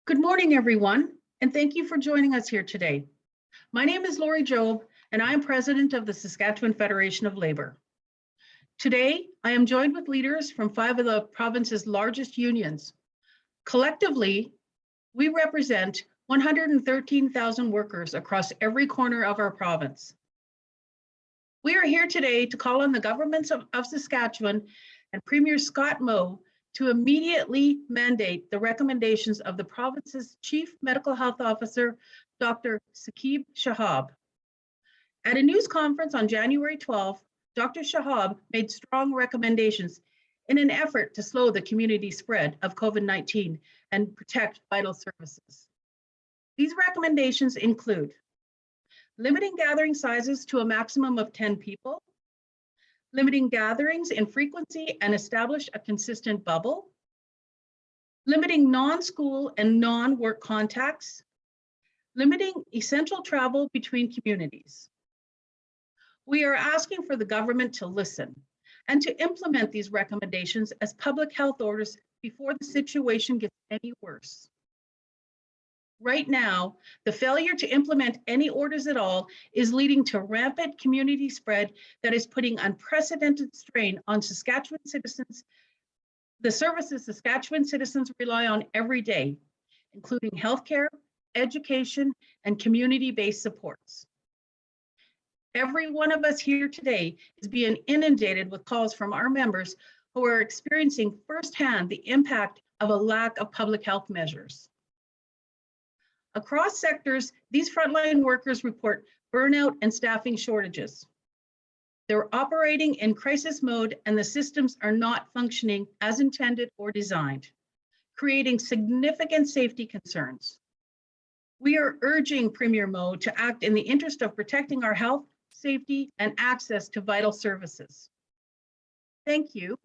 Good morning, everyone, and thank you for joining us here today. My name is Lori Jobe, and I am president of the Saskatchewan Federation of Labor. Today, I am joined with leaders from 5 of the province's largest unions. Collectively, we represent 113,000 workers across every corner of our province. We are here today to call on the governments of Saskatchewan and Premier Scott Moe to immediately mandate the recommendations of the province's Chief Medical Health Officer, Dr. Saqib Shahab. At a news conference on January 12th, Dr. Shahab made strong recommendations in an effort to slow the community spread of COVID-19 and protect vital services. These recommendations include limiting gathering sizes to a maximum of 10 people, limiting gatherings in frequency and establish a consistent bubble, limiting non-school and non-work contacts, limiting essential travel between communities. We are asking for the government to listen and to implement these recommendations as public health orders before the situation gets any worse. Right now, the failure to implement any orders at all is leading to rampant community spread that is putting unprecedented strain on Saskatchewan citizens, the services Saskatchewan citizens rely on every day, including healthcare, education, and community-based supports. Every one of us here today is being inundated with calls from our members who are experiencing firsthand the impact of a lack of public health measures. Across sectors, these frontline workers report burnout and staffing shortages. They're operating in crisis mode and the systems are not functioning as intended or designed, creating significant safety concerns. We are urging Premier Moe to act in the interest of protecting our health, safety, and access to vital services. Thank you.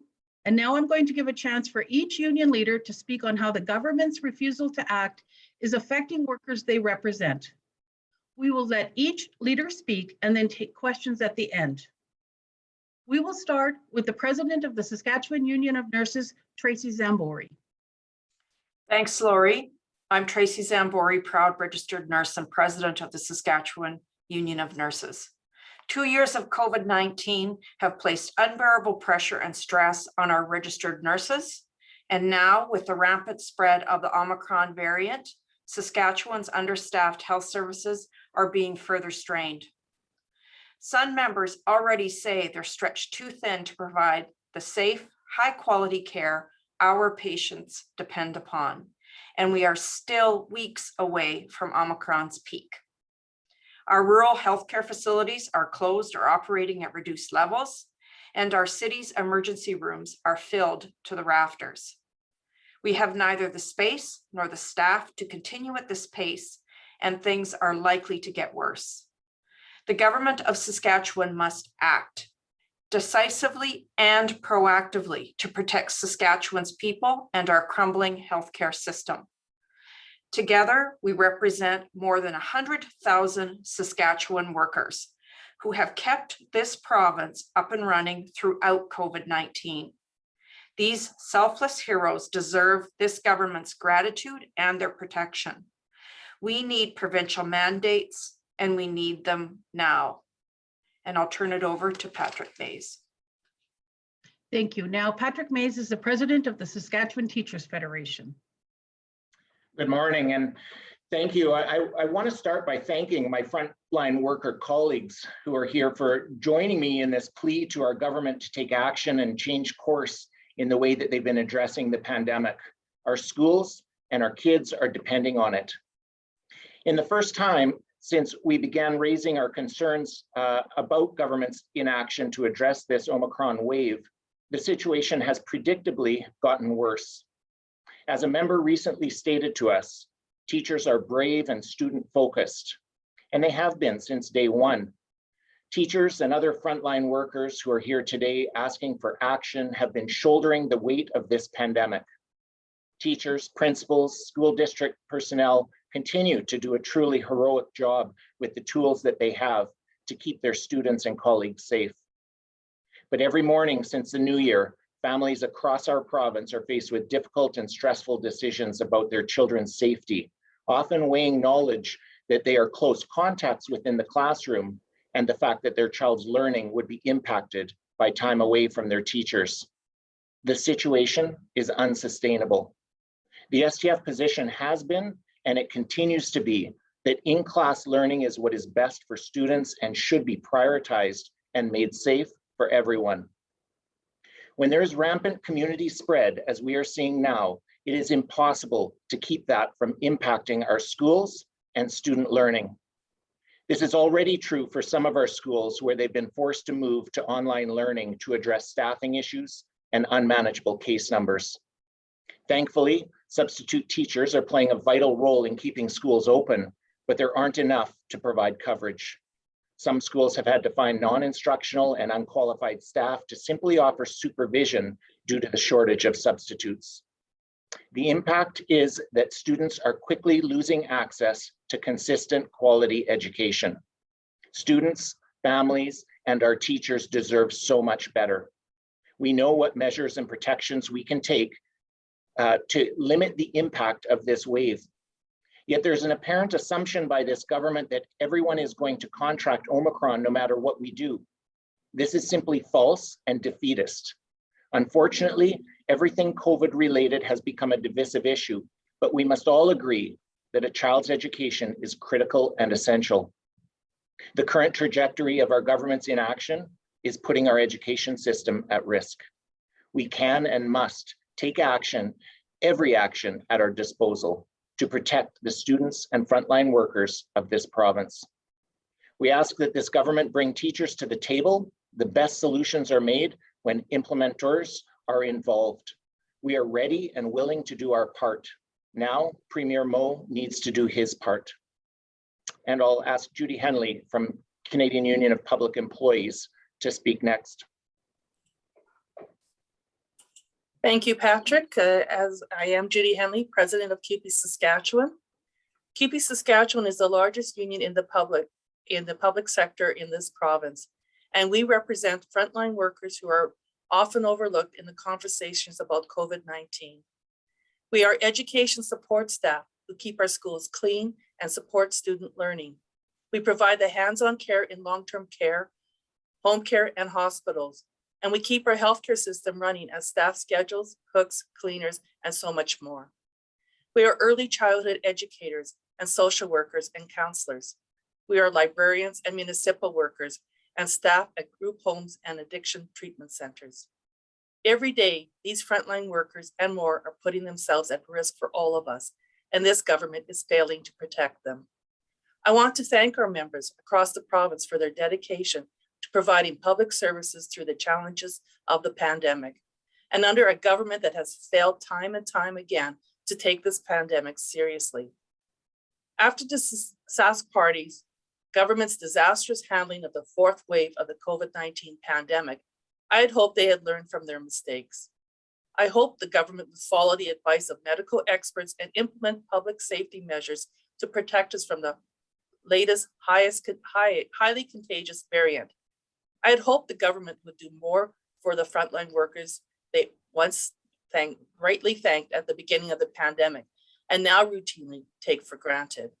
And now I'm going to give a chance for each union leader to speak on how the government's refusal to act is affecting workers they represent. We will let each leader speak and then take questions at the end. We will start with the president of the Saskatchewan Union of Nurses, Tracy Zambori. Thanks, Lori. I'm Tracy Zambori, proud registered nurse and president of the Saskatchewan Union of Nurses. 2 years of COVID-19 have placed unbearable pressure and stress on our registered nurses. And now with the rampant spread of the Omicron variant, Saskatchewan's understaffed health services are being further strained. Some members already say they're stretched too thin to provide the safe, high quality care our patients depend upon. And we are still weeks away from Omicron's peak. Our rural healthcare facilities are closed or operating at reduced levels, and our city's emergency rooms are filled to the rafters. We have neither the space nor the staff to continue at this pace, and things are likely to get worse. The government of Saskatchewan must act decisively and proactively to protect Saskatchewan's people and our crumbling healthcare system. Together, we represent more than 100,000 Saskatchewan workers who have kept this province up and running throughout COVID-19. These selfless heroes deserve this government's gratitude and their protection. We need provincial mandates, and we need them now. And I'll turn it over to Patrick Mays. Thank you. Now, Patrick Mays is the president of the Saskatchewan Teachers Federation. Good morning, and thank you. I want to start by thanking my frontline worker colleagues who are here for joining me in this plea to our government to take action and change course in the way that they've been addressing the pandemic. Our schools and our kids are depending on it. In the first time since we began raising our concerns about government's inaction to address this Omicron wave, the situation has predictably gotten worse. As a member recently stated to us, teachers are brave and student-focused, and they have been since day one. Teachers and other frontline workers who are here today asking for action have been shouldering the weight of this pandemic. Teachers, principals, school district personnel continue to do a truly heroic job with the tools that they have to keep their students and colleagues safe. But every morning since the new year, families across our province are faced with difficult and stressful decisions about their children's safety, often weighing knowledge that they are close contacts within the classroom and the fact that their child's learning would be impacted by time away from their teachers. The situation is unsustainable. The STF position has been, and it continues to be, that in-class learning is what is best for students and should be prioritized and made safe for everyone. When there is rampant community spread, as we are seeing now, it is impossible to keep that from impacting our schools and student learning. This is already true for some of our schools where they've been forced to move to online learning to address staffing issues and unmanageable case numbers. Thankfully, substitute teachers are playing a vital role in keeping schools open, but there aren't enough to provide coverage. Some schools have had to find non-instructional and unqualified staff to simply offer supervision due to the shortage of substitutes. The impact is that students are quickly losing access to consistent quality education. Students, families, and our teachers deserve so much better. We know what measures and protections we can take to limit the impact of this wave. Yet there's an apparent assumption by this government that everyone is going to contract Omicron no matter what we do. This is simply false and defeatist. Unfortunately, everything COVID related has become a divisive issue, but we must all agree that a child's education is critical and essential. The current trajectory of our government's inaction is putting our education system at risk. We can and must take action, every action at our disposal to protect the students and frontline workers of this province. We ask that this government bring teachers to the table. The best solutions are made when implementers are involved. We are ready and willing to do our part. Now, Premier Moe needs to do his part. And I'll ask Judy Henley from Canadian Union of Public Employees to speak next. Thank you, Patrick. As I am Judy Henley, president of Cupe, Saskatchewan. Cupe, Saskatchewan is the largest union in the public sector in this province, and we represent frontline workers who are often overlooked in the conversations about COVID-19. We are education support staff who keep our schools clean and support student learning. We provide the hands-on care in long-term care, home care, and hospitals. And we keep our healthcare system running as staff schedules, cooks, cleaners, and so much more. We are early childhood educators and social workers and counselors. We are librarians and municipal workers and staff at group homes and addiction treatment centers. Every day, these frontline workers and more are putting themselves at risk for all of us, and this government is failing to protect them. I want to thank our members across the province for their dedication to providing public services through the challenges of the pandemic, and under a government that has failed time and time again to take this pandemic seriously. After the Sask Party's government's disastrous handling of the fourth wave of the COVID-19 pandemic, I had hoped they had learned from their mistakes. I hope the government would follow the advice of medical experts and implement public safety measures to protect us from the latest, highly contagious variant. I had hoped the government would do more for the frontline workers they once rightly thanked at the beginning of the pandemic and now routinely take for granted.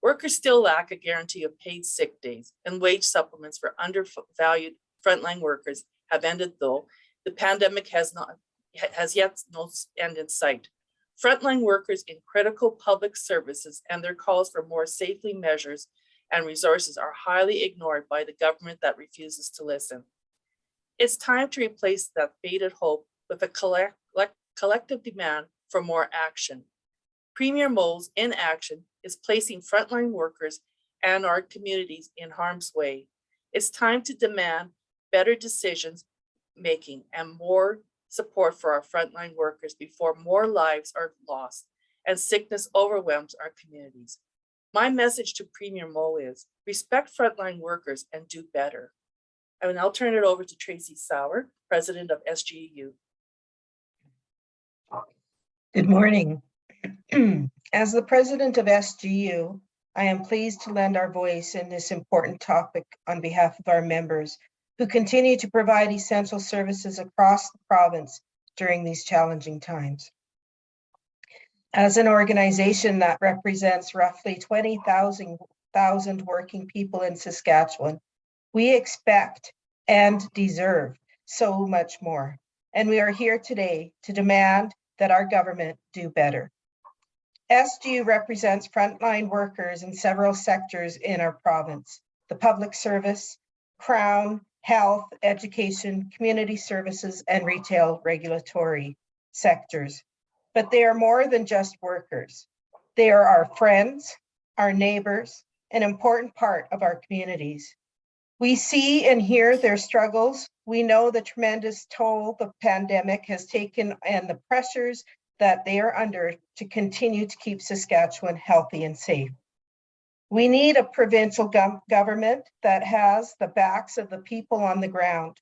Workers still lack a guarantee of paid sick days, and wage supplements for undervalued frontline workers have ended, though the pandemic has yet no end in sight. Frontline workers in critical public services and their calls for more safety measures and resources are highly ignored by the government that refuses to listen. It's time to replace that faded hope with a collective demand for more action. Premier Moe's inaction is placing frontline workers and our communities in harm's way. It's time to demand better decisions making and more support for our frontline workers before more lives are lost and sickness overwhelms our communities. My message to Premier Moe is respect frontline workers and do better. I will now turn it over to Tracy Sauer, president of SGEU. Good morning. As the president of SGEU, I am pleased to lend our voice in this important topic on behalf of our members who continue to provide essential services across the province during these challenging times. As an organization that represents roughly 20,000 working people in Saskatchewan, we expect and deserve so much more. And we are here today to demand that our government do better. SGEU represents frontline workers in several sectors in our province: the public service, Crown, health, education, community services, and retail regulatory sectors. But they are more than just workers. They are our friends, our neighbors, an important part of our communities. We see and hear their struggles. We know the tremendous toll the pandemic has taken and the pressures that they are under to continue to keep Saskatchewan healthy and safe. We need a provincial government that has the backs of the people on the ground.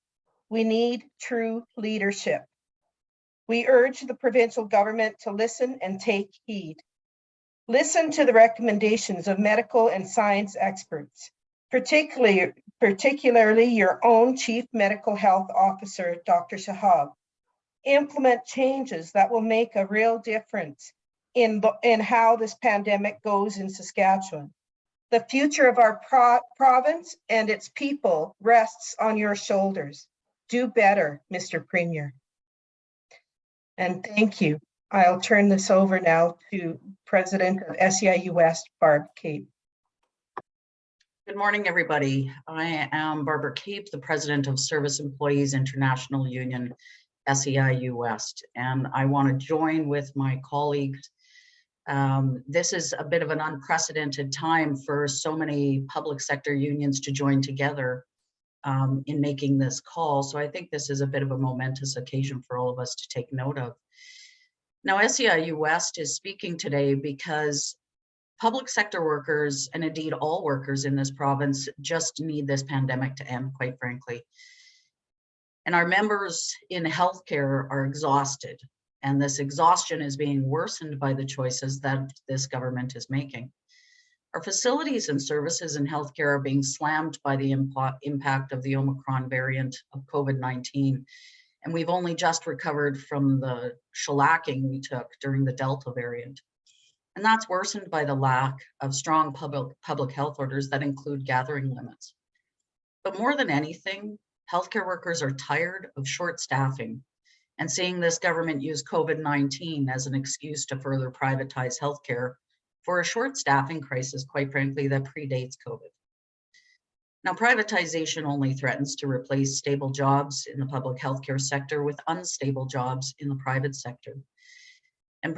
We need true leadership. We urge the provincial government to listen and take heed. Listen to the recommendations of medical and science experts, particularly your own Chief Medical Health Officer, Dr. Shahab. Implement changes that will make a real difference in how this pandemic goes in Saskatchewan. The future of our province and its people rests on your shoulders. Do better, Mr. Premier. And thank you. I'll turn this over now to President of SEIU-West, Barb Cupe. Good morning, everybody. I am Barbara Cupe, the President of Service Employees International Union, SEIU-West, and I want to join with my colleagues. This is a bit of an unprecedented time for so many public sector unions to join together in making this call. So I think this is a bit of a momentous occasion for all of us to take note of. Now, SEIU-West is speaking today because public sector workers, and indeed all workers in this province, just need this pandemic to end, quite frankly. And our members in healthcare are exhausted, and this exhaustion is being worsened by the choices that this government is making. Our facilities and services in healthcare are being slammed by the impact of the Omicron variant of COVID-19, and we've only just recovered from the shellacking we took during the Delta variant. And that's worsened by the lack of strong public health orders that include gathering limits. But more than anything, healthcare workers are tired of short staffing and seeing this government use COVID-19 as an excuse to further privatize healthcare for a short staffing crisis, quite frankly, that predates COVID. Now, privatization only threatens to replace stable jobs in the public healthcare sector with unstable jobs in the private sector. And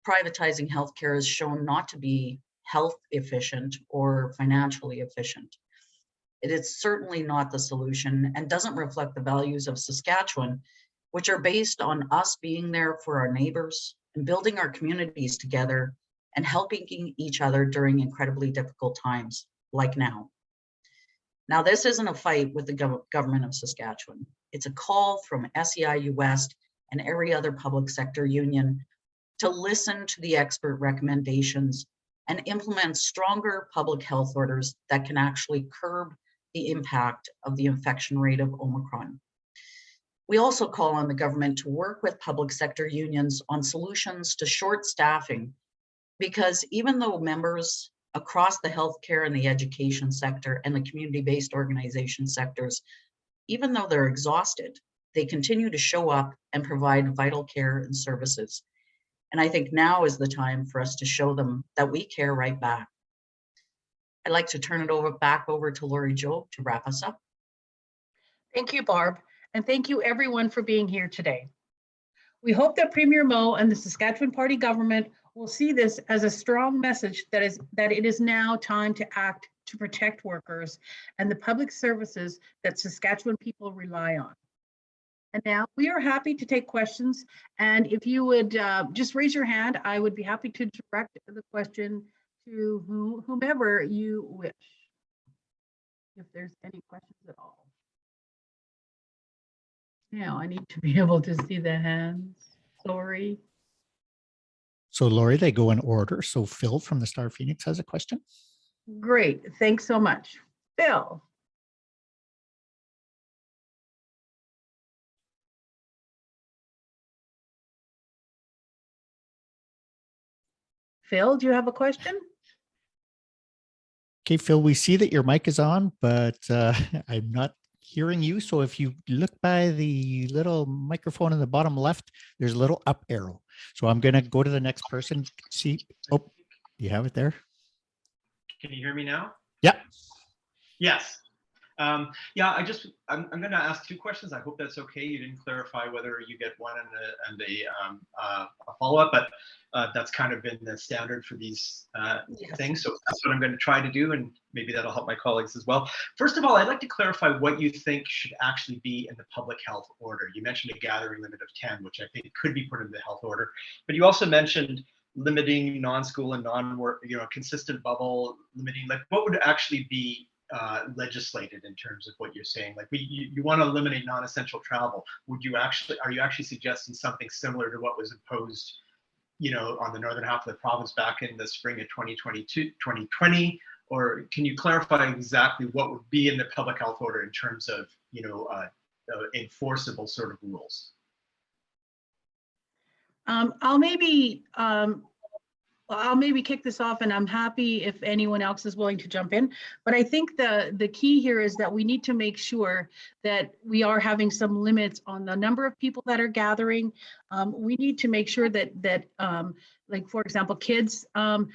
privatizing healthcare is shown not to be health efficient or financially efficient. It is certainly not the solution and doesn't reflect the values of Saskatchewan, which are based on us being there for our neighbors and building our communities together and helping each other during incredibly difficult times like now. Now, this isn't a fight with the government of Saskatchewan. It's a call from SEIU-West and every other public sector union to listen to the expert recommendations and implement stronger public health orders that can actually curb the impact of the infection rate of Omicron. We also call on the government to work with public sector unions on solutions to short staffing, because even though members across the healthcare and the education sector and the community-based organization sectors, even though they're exhausted, they continue to show up and provide vital care and services. And I think now is the time for us to show them that we care right back. I'd like to turn it back over to Lori Jobe to wrap us up. Thank you, Barb, and thank you everyone for being here today. We hope that Premier Moe and the Saskatchewan Party government will see this as a strong message that it is now time to act to protect workers and the public services that Saskatchewan people rely on. And now we are happy to take questions. And if you would just raise your hand, I would be happy to direct the question to whomever you wish, if there's any questions at all. Now I need to be able to see the hands. Sorry. So Lori, they go in order. So Phil from the Star Phoenix has a question. Great, thanks so much. Phil. Phil, do you have a question? Okay, Phil, we see that your mic is on, but I'm not hearing you. So if you look by the little microphone in the bottom left, there's a little up arrow. So I'm going to go to the next person. See, oh, you have it there? Can you hear me now? Yeah. Yes. Yeah, I'm going to ask two questions. I hope that's okay. You didn't clarify whether you get one and a follow-up, but that's kind of been the standard for these things. So that's what I'm going to try to do, and maybe that'll help my colleagues as well. First of all, I'd like to clarify what you think should actually be in the public health order. You mentioned a gathering limit of 10, which I think could be put in the health order, but you also mentioned limiting non-school and non-work, consistent bubble, limiting, like what would actually be legislated in terms of what you're saying? Like you want to eliminate non-essential travel. Are you actually suggesting something similar to what was imposed, on the northern half of the province back in the spring of 2020? Or can you clarify exactly what would be in the public health order in terms of, enforceable sort of rules? I'll maybe kick this off, and I'm happy if anyone else is willing to jump in. But I think the key here is that we need to make sure that we are having some limits on the number of people that are gathering. We need to make sure that like, for example, kids are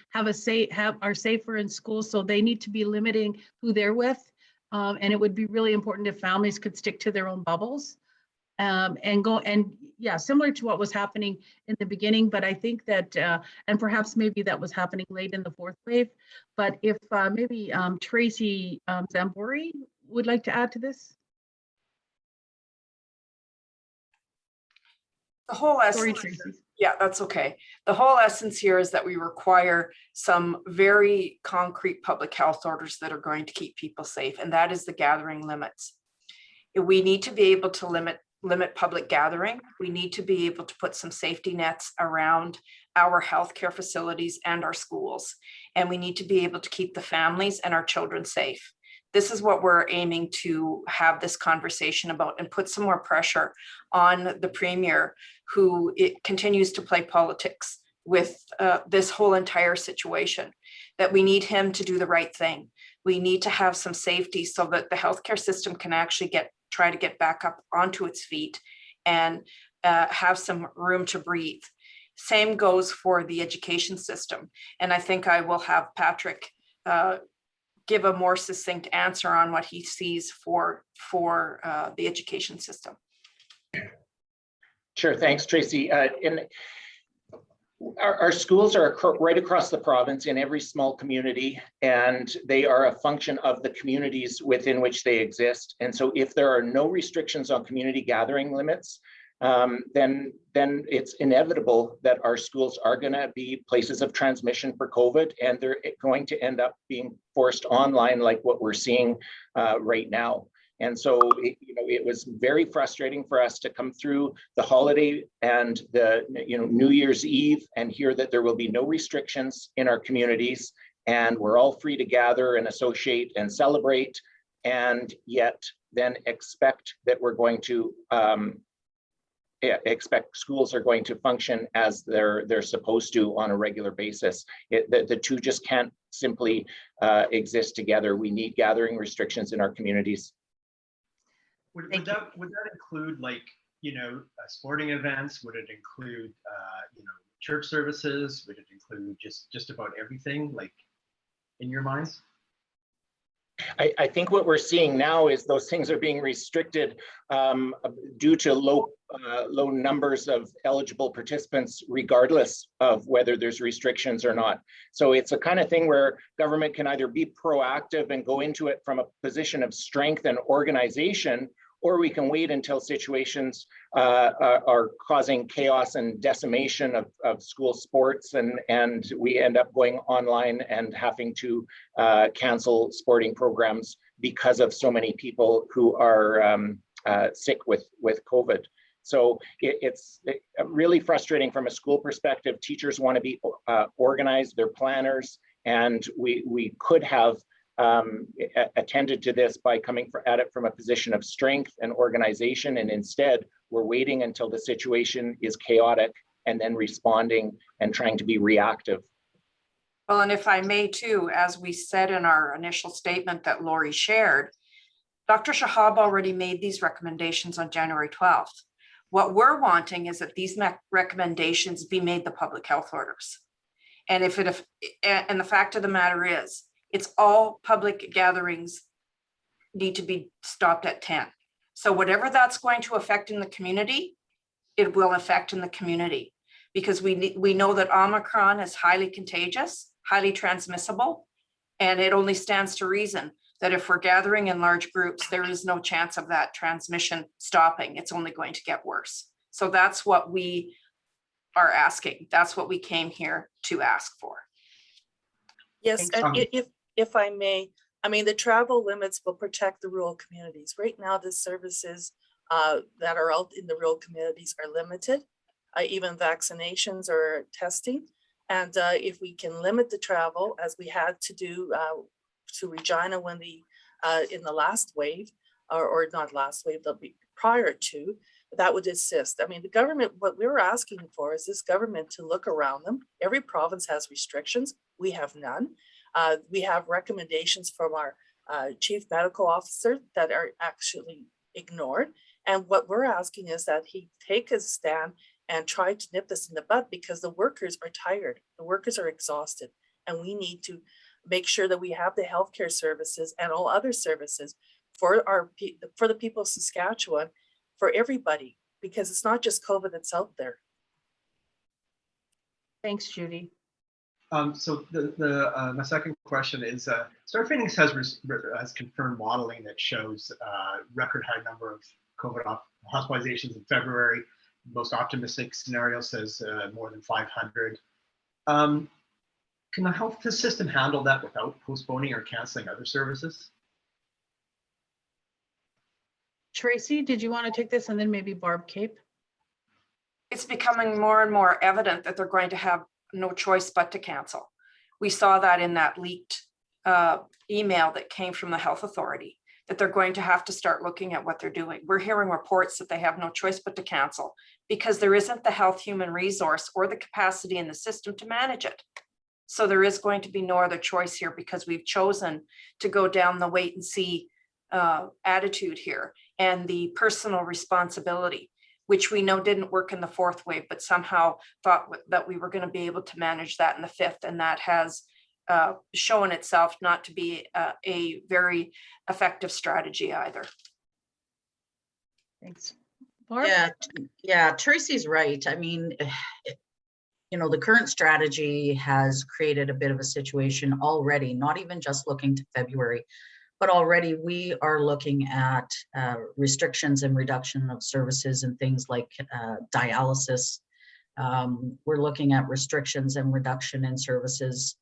safer in school, so they need to be limiting who they're with. And it would be really important if families could stick to their own bubbles. Similar to what was happening in the beginning, but I think that, and perhaps maybe that was happening late in the fourth wave, but if maybe Tracy Zambori would like to add to this. The whole essence, yeah, that's okay. The whole essence here is that we require some very concrete public health orders that are going to keep people safe, and that is the gathering limits. We need to be able to limit public gathering. We need to be able to put some safety nets around our healthcare facilities and our schools. And we need to be able to keep the families and our children safe. This is what we're aiming to have this conversation about, and put some more pressure on the Premier, who continues to play politics with this whole entire situation, that we need him to do the right thing. We need to have some safety so that the healthcare system can actually try to get back up onto its feet and have some room to breathe. Same goes for the education system. And I think I will have Patrick give a more succinct answer on what he sees for the education system. Sure, thanks, Tracy. Our schools are right across the province in every small community, and they are a function of the communities within which they exist. And so if there are no restrictions on community gathering limits, then it's inevitable that our schools are going to be places of transmission for COVID, and they're going to end up being forced online like what we're seeing right now. And so, it was very frustrating for us to come through the holiday and the, New Year's Eve and hear that there will be no restrictions in our communities, and we're all free to gather and associate and celebrate, and yet then expect that we're going to expect schools are going to function as they're supposed to on a regular basis. The two just can't simply exist together. We need gathering restrictions in our communities. Would that include, like, sporting events? Would it include church services? Would it include just about everything, like, in your minds? I think what we're seeing now is those things are being restricted due to low numbers of eligible participants, regardless of whether there's restrictions or not. So it's a kind of thing where government can either be proactive and go into it from a position of strength and organization, or we can wait until situations are causing chaos and decimation of school sports, and we end up going online and having to cancel sporting programs because of so many people who are sick with COVID. So it's really frustrating from a school perspective. Teachers want to be organized, they're planners, and we could have attended to this by coming at it from a position of strength and organization, and instead we're waiting until the situation is chaotic and then responding and trying to be reactive. Well, and if I may too, as we said in our initial statement that Lori shared, Dr. Shahab already made these recommendations on January 12th. What we're wanting is that these recommendations be made the public health orders. And and the fact of the matter is, it's all public gatherings need to be stopped at 10. So whatever that's going to affect in the community, it will affect in the community, because we know that Omicron is highly contagious, highly transmissible, and it only stands to reason that if we're gathering in large groups, there is no chance of that transmission stopping. It's only going to get worse. So that's what we are asking. That's what we came here to ask for. Yes, and if I may, I mean, the travel limits will protect the rural communities. Right now, the services that are out in the rural communities are limited, even vaccinations or testing. And if we can limit the travel, as we had to do to Regina when in the last wave, or not last wave, they'll be prior to, that would assist. I mean, the government, what we were asking for is this government to look around them. Every province has restrictions. We have none. We have recommendations from our chief medical officer that are actually ignored. And what we're asking is that he take a stand and try to nip this in the bud, because the workers are tired. The workers are exhausted, and we need to make sure that we have the healthcare services and all other services for the people of Saskatchewan, for everybody, because it's not just COVID that's out there. Thanks, Judy. So my second question is, Star Phoenix has confirmed modeling that shows record high number of COVID hospitalizations in February. Most optimistic scenario says more than 500. Can the health system handle that without postponing or canceling other services? Tracy, did you want to take this, and then maybe Barb Cape? It's becoming more and more evident that they're going to have no choice but to cancel. We saw that in that leaked email that came from the health authority, that they're going to have to start looking at what they're doing. We're hearing reports that they have no choice but to cancel, because there isn't the health human resource or the capacity in the system to manage it. So there is going to be no other choice here, because we've chosen to go down the wait and see attitude here, and the personal responsibility, which we know didn't work in the fourth wave, but somehow thought that we were going to be able to manage that in the fifth. And that has shown itself not to be a very effective strategy either. Thanks. Barb? Yeah, Tracy's right. I mean, you know, the current strategy has created a bit of a situation already, not even just looking to February, but already we are looking at restrictions and reduction of services and things like dialysis. We're looking at restrictions and reduction in services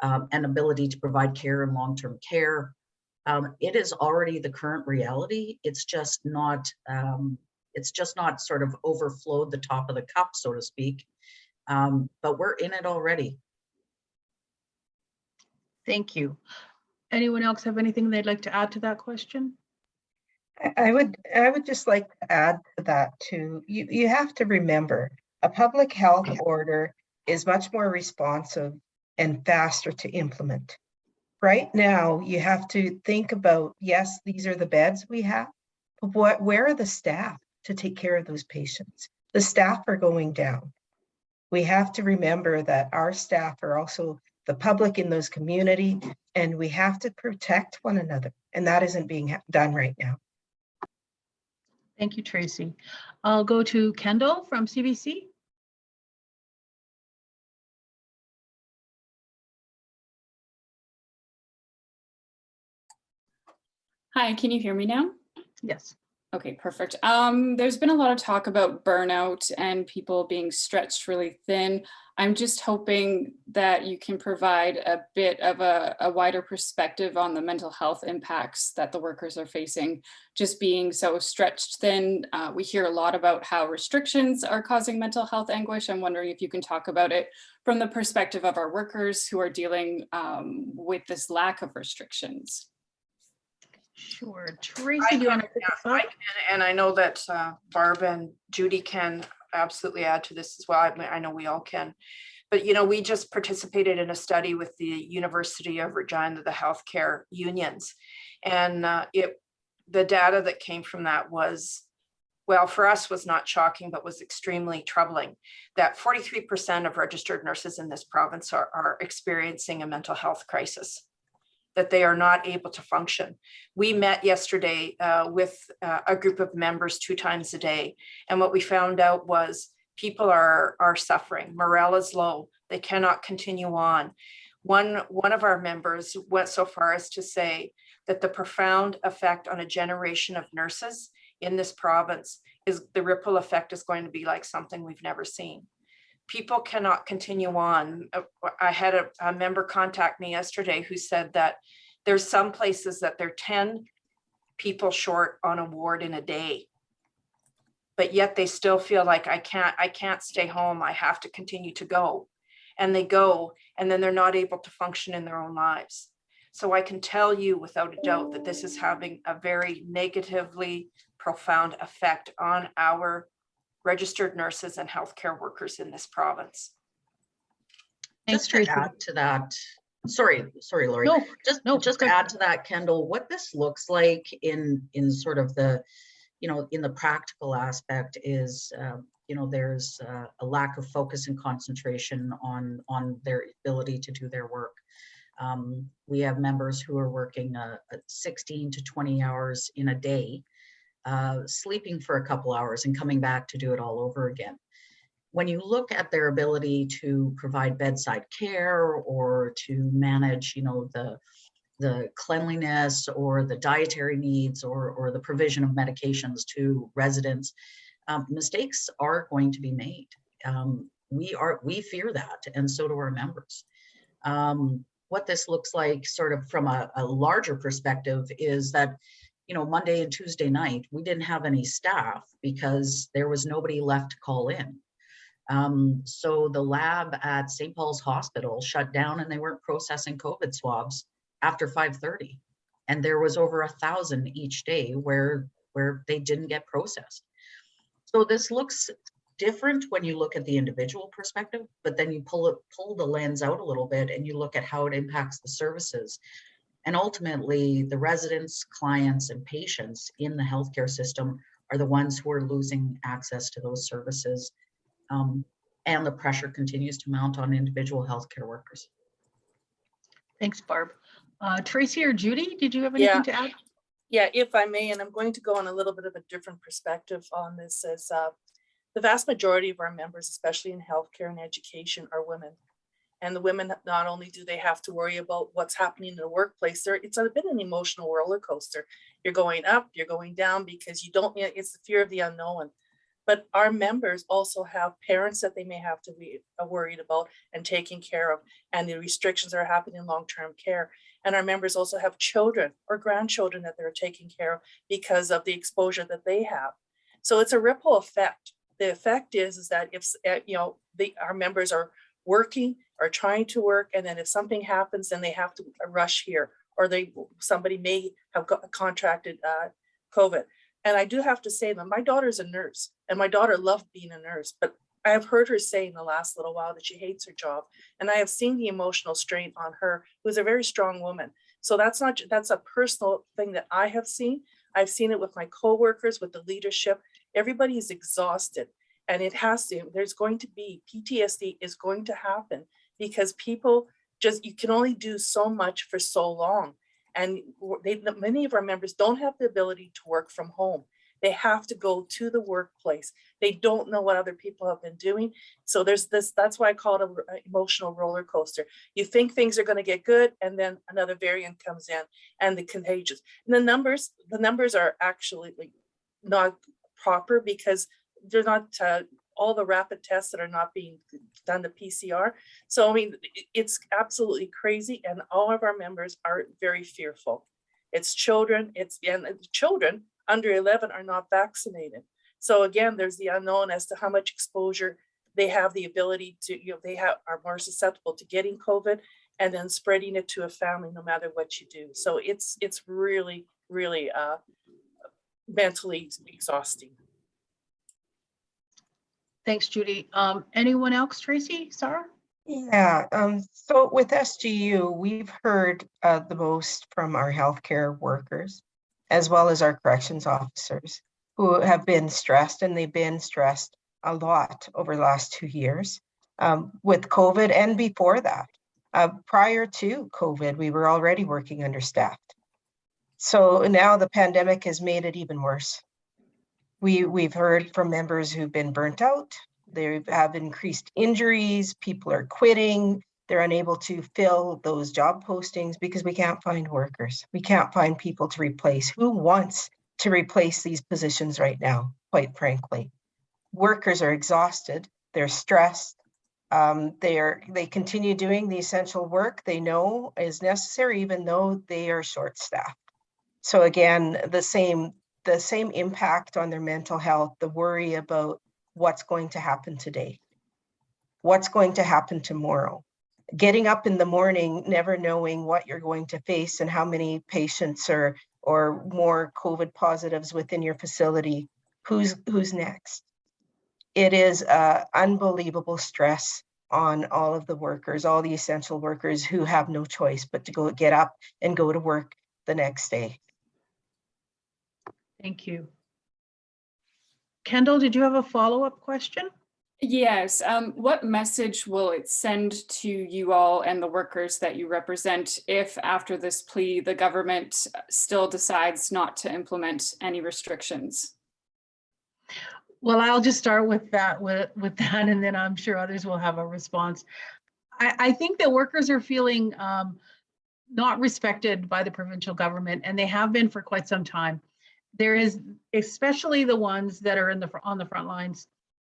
and ability to provide care and long-term care. It is already the current reality. It's just not sort of overflowed the top of the cup, so to speak. But we're in it already. Thank you. Anyone else have anything they'd like to add to that question? I would just like to add to that too. You have to remember, a public health order is much more responsive and faster to implement. Right now, you have to think about, yes, these are the beds we have, but where are the staff to take care of those patients? The staff are going down. We have to remember that our staff are also the public in those community, and we have to protect one another, and that isn't being done right now. Thank you, Tracy. I'll go to Kendall from CBC. Hi, can you hear me now? Yes. Okay, perfect. There's been a lot of talk about burnout and people being stretched really thin. I'm just hoping that you can provide a bit of a wider perspective on the mental health impacts that the workers are facing, just being so stretched thin. We hear a lot about how restrictions are causing mental health anguish. I'm wondering if you can talk about it from the perspective of our workers who are dealing with this lack of restrictions. Sure. Tracy, do you want to pick this up? And I know that Barb and Judy can absolutely add to this as well. I know we all can. But, you know, we just participated in a study with the University of Regina, the healthcare unions. And the data that came from that was, well, for us was not shocking, but was extremely troubling, that 43% of registered nurses in this province are experiencing a mental health crisis, that they are not able to function. We met yesterday with a group of members 2 times a day. And what we found out was people are suffering. Morale is low. They cannot continue on. One of our members went so far as to say that the profound effect on a generation of nurses in this province is the ripple effect is going to be like something we've never seen. People cannot continue on. I had a member contact me yesterday who said that there's some places that they're 10 people short on a ward in a day, but yet they still feel like I can't stay home. I have to continue to go. And they go, and then they're not able to function in their own lives. So I can tell you without a doubt that this is having a very negatively profound effect on our registered nurses and healthcare workers in this province. Thanks, Just to Tracy. add to that, sorry, Lori. No, Just to add to that, Kendall, what this looks like in sort of the, in the practical aspect is, there's a lack of focus and concentration on their ability to do their work. We have members who are working 16 to 20 hours in a day, sleeping for a couple hours and coming back to do it all over again. When you look at their ability to provide bedside care or to manage, the cleanliness or the dietary needs or the provision of medications to residents, mistakes are going to be made. We fear that, and so do our members. What this looks like sort of from a larger perspective is that, Monday and Tuesday night, we didn't have any staff because there was nobody left to call in. So the lab at St. Paul's Hospital shut down and they weren't processing COVID swabs after 5:30. And there was over 1,000 each day where they didn't get processed. So this looks different when you look at the individual perspective, but then you pull the lens out a little bit and you look at how it impacts the services. And ultimately, the residents, clients, and patients in the healthcare system are the ones who are losing access to those services. And the pressure continues to mount on individual healthcare workers. Thanks, Barb. Tracy or Judy, did you have anything to add? Yeah, if I may, and I'm going to go on a little bit of a different perspective on this, as the vast majority of our members, especially in healthcare and education, are women. And the women, not only do they have to worry about what's happening in the workplace, it's a bit of an emotional roller coaster. You're going up, you're going down because it's the fear of the unknown. But our members also have parents that they may have to be worried about and taking care of, and the restrictions that are happening in long-term care. And our members also have children or grandchildren that they're taking care of because of the exposure that they have. So it's a ripple effect. The effect is that if our members are working or trying to work, and then if something happens, then they have to rush here, or somebody may have contracted COVID. And I do have to say that my daughter's a nurse, and my daughter loved being a nurse, but I have heard her say in the last little while that she hates her job. And I have seen the emotional strain on her, who's a very strong woman. So that's a personal thing that I have seen. I've seen it with my coworkers, with the leadership. Everybody's exhausted, and there's going to be PTSD is going to happen because people you can only do so much for so long. And many of our members don't have the ability to work from home. They have to go to the workplace. They don't know what other people have been doing. So that's why I call it an emotional roller coaster. You think things are going to get good, and then another variant comes in and the contagious. And the numbers are actually not proper because they're not all the rapid tests that are not being done, the PCR. So, I mean, it's absolutely crazy. And all of our members are very fearful. It's children, and children under 11 are not vaccinated. So again, there's the unknown as to how much exposure they have the ability to, are more susceptible to getting COVID and then spreading it to a family, no matter what you do. So it's really, really mentally exhausting. Thanks, Judy. Anyone else, Tracy, Sarah? Yeah, so with SGU, we've heard the most from our healthcare workers, as well as our corrections officers, who have been stressed, and they've been stressed a lot over the last 2 years with COVID and before that. Prior to COVID, we were already working understaffed. So now the pandemic has made it even worse. We've heard from members who've been burnt out. They have increased injuries, people are quitting, they're unable to fill those job postings because we can't find workers. We can't find people to replace. Who wants to replace these positions right now, quite frankly? Workers are exhausted, they're stressed, they continue doing the essential work they know is necessary, even though they are short-staffed. So again, the same impact on their mental health, the worry about what's going to happen today, what's going to happen tomorrow, getting up in the morning, never knowing what you're going to face and how many patients or more COVID positives within your facility, who's next. It is unbelievable stress on all of the workers, all the essential workers who have no choice but to get up and go to work the next day. Thank you. Kendall, did you have a follow-up question? Yes. What message will it send to you all and the workers that you represent if after this plea, the government still decides not to implement any restrictions? Well, I'll just start with that, and then I'm sure others will have a response. I think that workers are feeling not respected by the provincial government, and they have been for quite some time. There is, especially the ones that are on the front lines,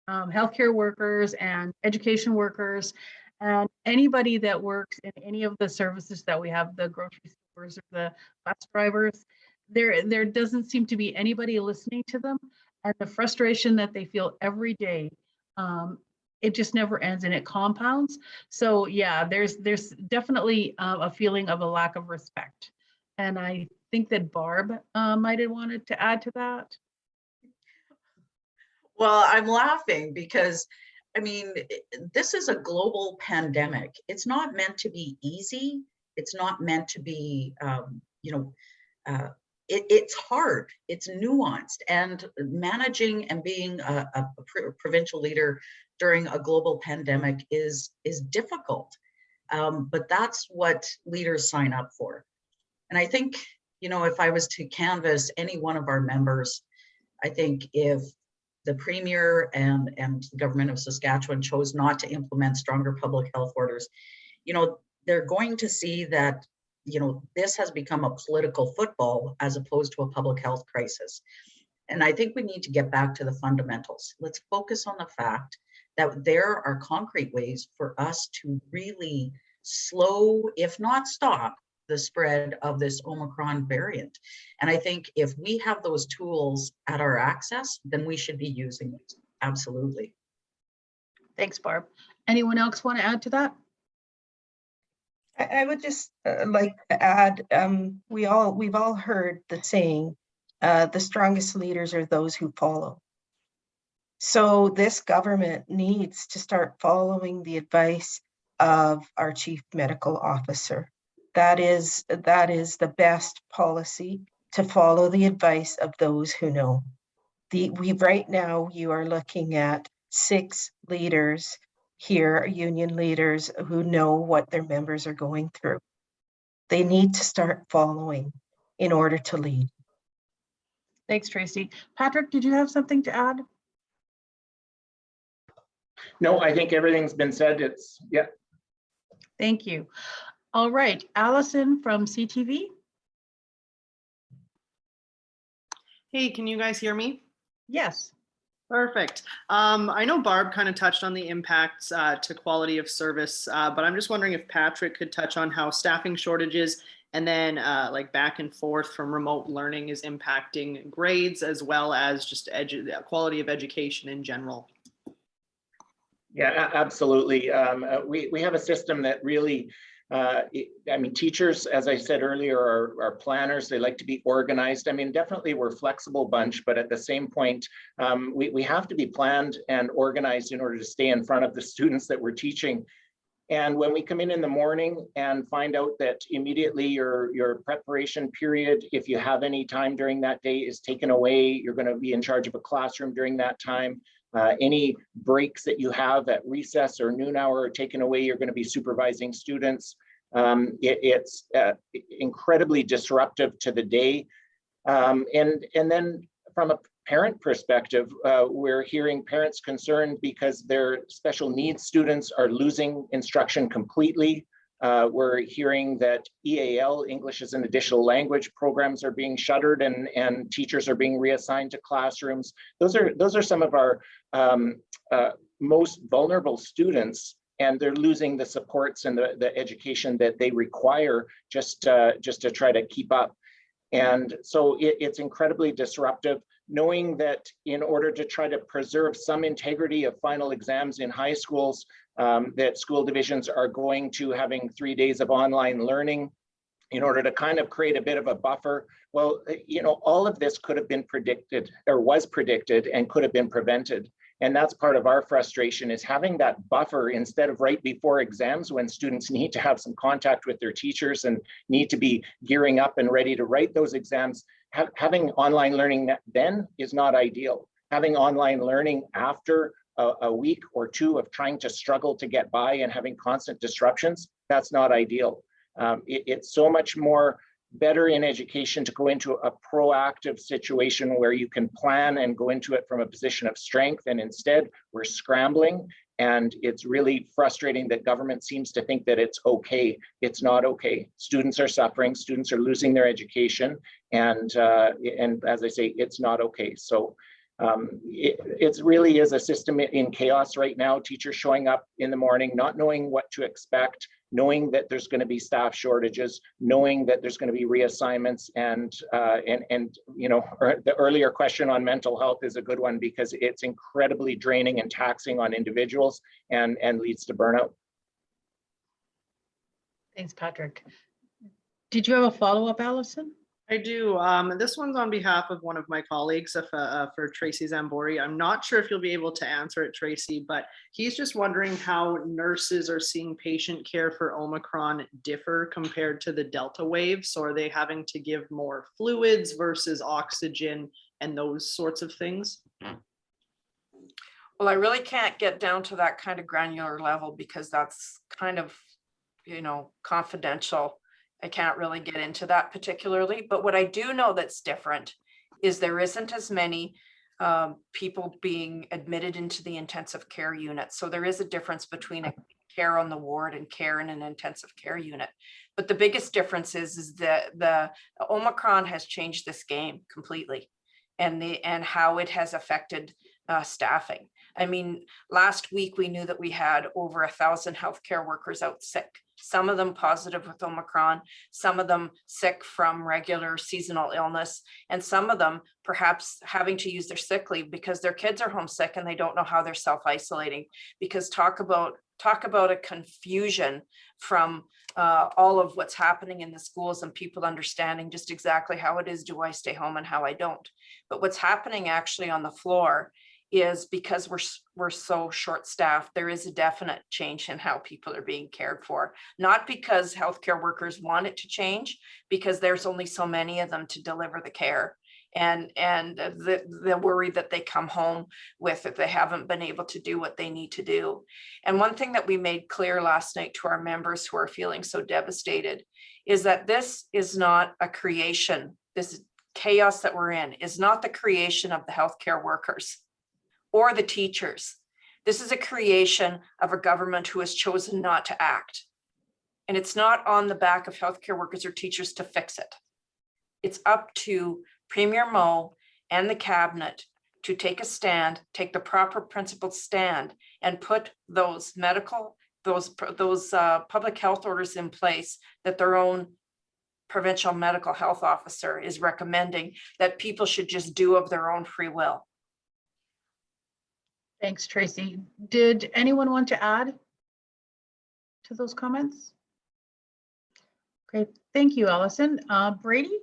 healthcare workers and education workers, and anybody that works in any of the services that we have, the grocery stores or the bus drivers. There doesn't seem to be anybody listening to them, and the frustration that they feel every day, it just never ends and it compounds. So yeah, there's definitely a feeling of a lack of respect, and I think that Barb might have wanted to add to that. Well, I'm laughing because, I mean, this is a global pandemic. It's not meant to be easy. It's not meant to be, it's hard. It's nuanced, and managing and being a provincial leader during a global pandemic is difficult. But that's what leaders sign up for. And I think, if I was to canvass any one of our members, I think if the Premier and the government of Saskatchewan chose not to implement stronger public health orders, they're going to see that, this has become a political football as opposed to a public health crisis. And I think we need to get back to the fundamentals. Let's focus on the fact that there are concrete ways for us to really slow, if not stop, the spread of this Omicron variant. And I think if we have those tools at our access, then we should be using it. Absolutely. Thanks, Barb. Anyone else want to add to that? I would just like to add, we've all heard the saying, the strongest leaders are those who follow. So this government needs to start following the advice of our chief medical officer. That is the best policy, to follow the advice of those who know. Right now, you are looking at 6 leaders here, union leaders who know what their members are going through. They need to start following in order to lead. Thanks, Tracy. Patrick, did you have something to add? No, I think everything's been said. Yeah. Thank you. All right, Allison from CTV. Hey, can you guys hear me? Yes. Perfect. I know Barb kind of touched on the impacts to quality of service, but I'm just wondering if Patrick could touch on how staffing shortages and then like back and forth from remote learning is impacting grades, as well as just quality of education in general. Yeah, absolutely. We have a system that really, teachers, as I said earlier, are planners. They like to be organized. Definitely we're a flexible bunch, but at the same point, we have to be planned and organized in order to stay in front of the students that we're teaching. And when we come in the morning and find out that immediately your preparation period, if you have any time during that day, is taken away, you're going to be in charge of a classroom during that time. Any breaks that you have at recess or noon hour are taken away, you're going to be supervising students. It's incredibly disruptive to the day. And then from a parent perspective, we're hearing parents concerned because their special needs students are losing instruction completely. We're hearing that EAL, English as an Additional Language, programs are being shuttered and teachers are being reassigned to classrooms. Those are some of our most vulnerable students, and they're losing the supports and the education that they require just to try to keep up. And so it's incredibly disruptive, knowing that in order to try to preserve some integrity of final exams in high schools, that school divisions are going to having 3 days of online learning in order to kind of create a bit of a buffer. Well, you know, all of this could have been predicted or was predicted and could have been prevented. And that's part of our frustration, is having that buffer instead of right before exams when students need to have some contact with their teachers and need to be gearing up and ready to write those exams. Having online learning then is not ideal. Having online learning after a week or two of trying to struggle to get by and having constant disruptions, that's not ideal. It's so much more better in education to go into a proactive situation where you can plan and go into it from a position of strength. And instead, we're scrambling. And it's really frustrating that government seems to think that it's okay. It's not okay. Students are suffering. Students are losing their education. And as I say, it's not okay. So it really is a system in chaos right now. Teachers showing up in the morning, not knowing what to expect, knowing that there's going to be staff shortages, knowing that there's going to be reassignments, and you know, the earlier question on mental health is a good one because it's incredibly draining and taxing on individuals and leads to burnout. Thanks, Patrick. Did you have a follow-up, Allison? I do. This one's on behalf of one of my colleagues for Tracy Zambori. I'm not sure if you'll be able to answer it, Tracy, but he's just wondering how nurses are seeing patient care for Omicron differ compared to the Delta wave. So are they having to give more fluids versus oxygen and those sorts of things? Well, I really can't get down to that kind of granular level because that's kind of, you know, confidential. I can't really get into that particularly, but what I do know that's different is there isn't as many people being admitted into the intensive care unit. So there is a difference between a care on the ward and care in an intensive care unit. But the biggest difference is that the Omicron has changed this game completely, and how it has affected staffing. I mean, last week we knew that we had over 1,000 healthcare workers out sick. Some of them positive with Omicron, some of them sick from regular seasonal illness, and some of them perhaps having to use their sick leave because their kids are homesick and they don't know how they're self-isolating. Because talk about a confusion from all of what's happening in the schools and people understanding just exactly how it is, do I stay home and how I don't. But what's happening actually on the floor is because we're so short-staffed, there is a definite change in how people are being cared for. Not because healthcare workers want it to change, because there's only so many of them to deliver the care. And the worry that they come home with if they haven't been able to do what they need to do. And one thing that we made clear last night to our members who are feeling so devastated is that this is not a creation, this chaos that we're in is not the creation of the healthcare workers or the teachers. This is a creation of a government who has chosen not to act. And it's not on the back of healthcare workers or teachers to fix it. It's up to Premier Moe and the cabinet to take a stand, take the proper principled stand, and put those public health orders in place that their own provincial medical health officer is recommending that people should just do of their own free will. Thanks, Tracy. Did anyone want to add to those comments? Great, thank you, Allison. Brady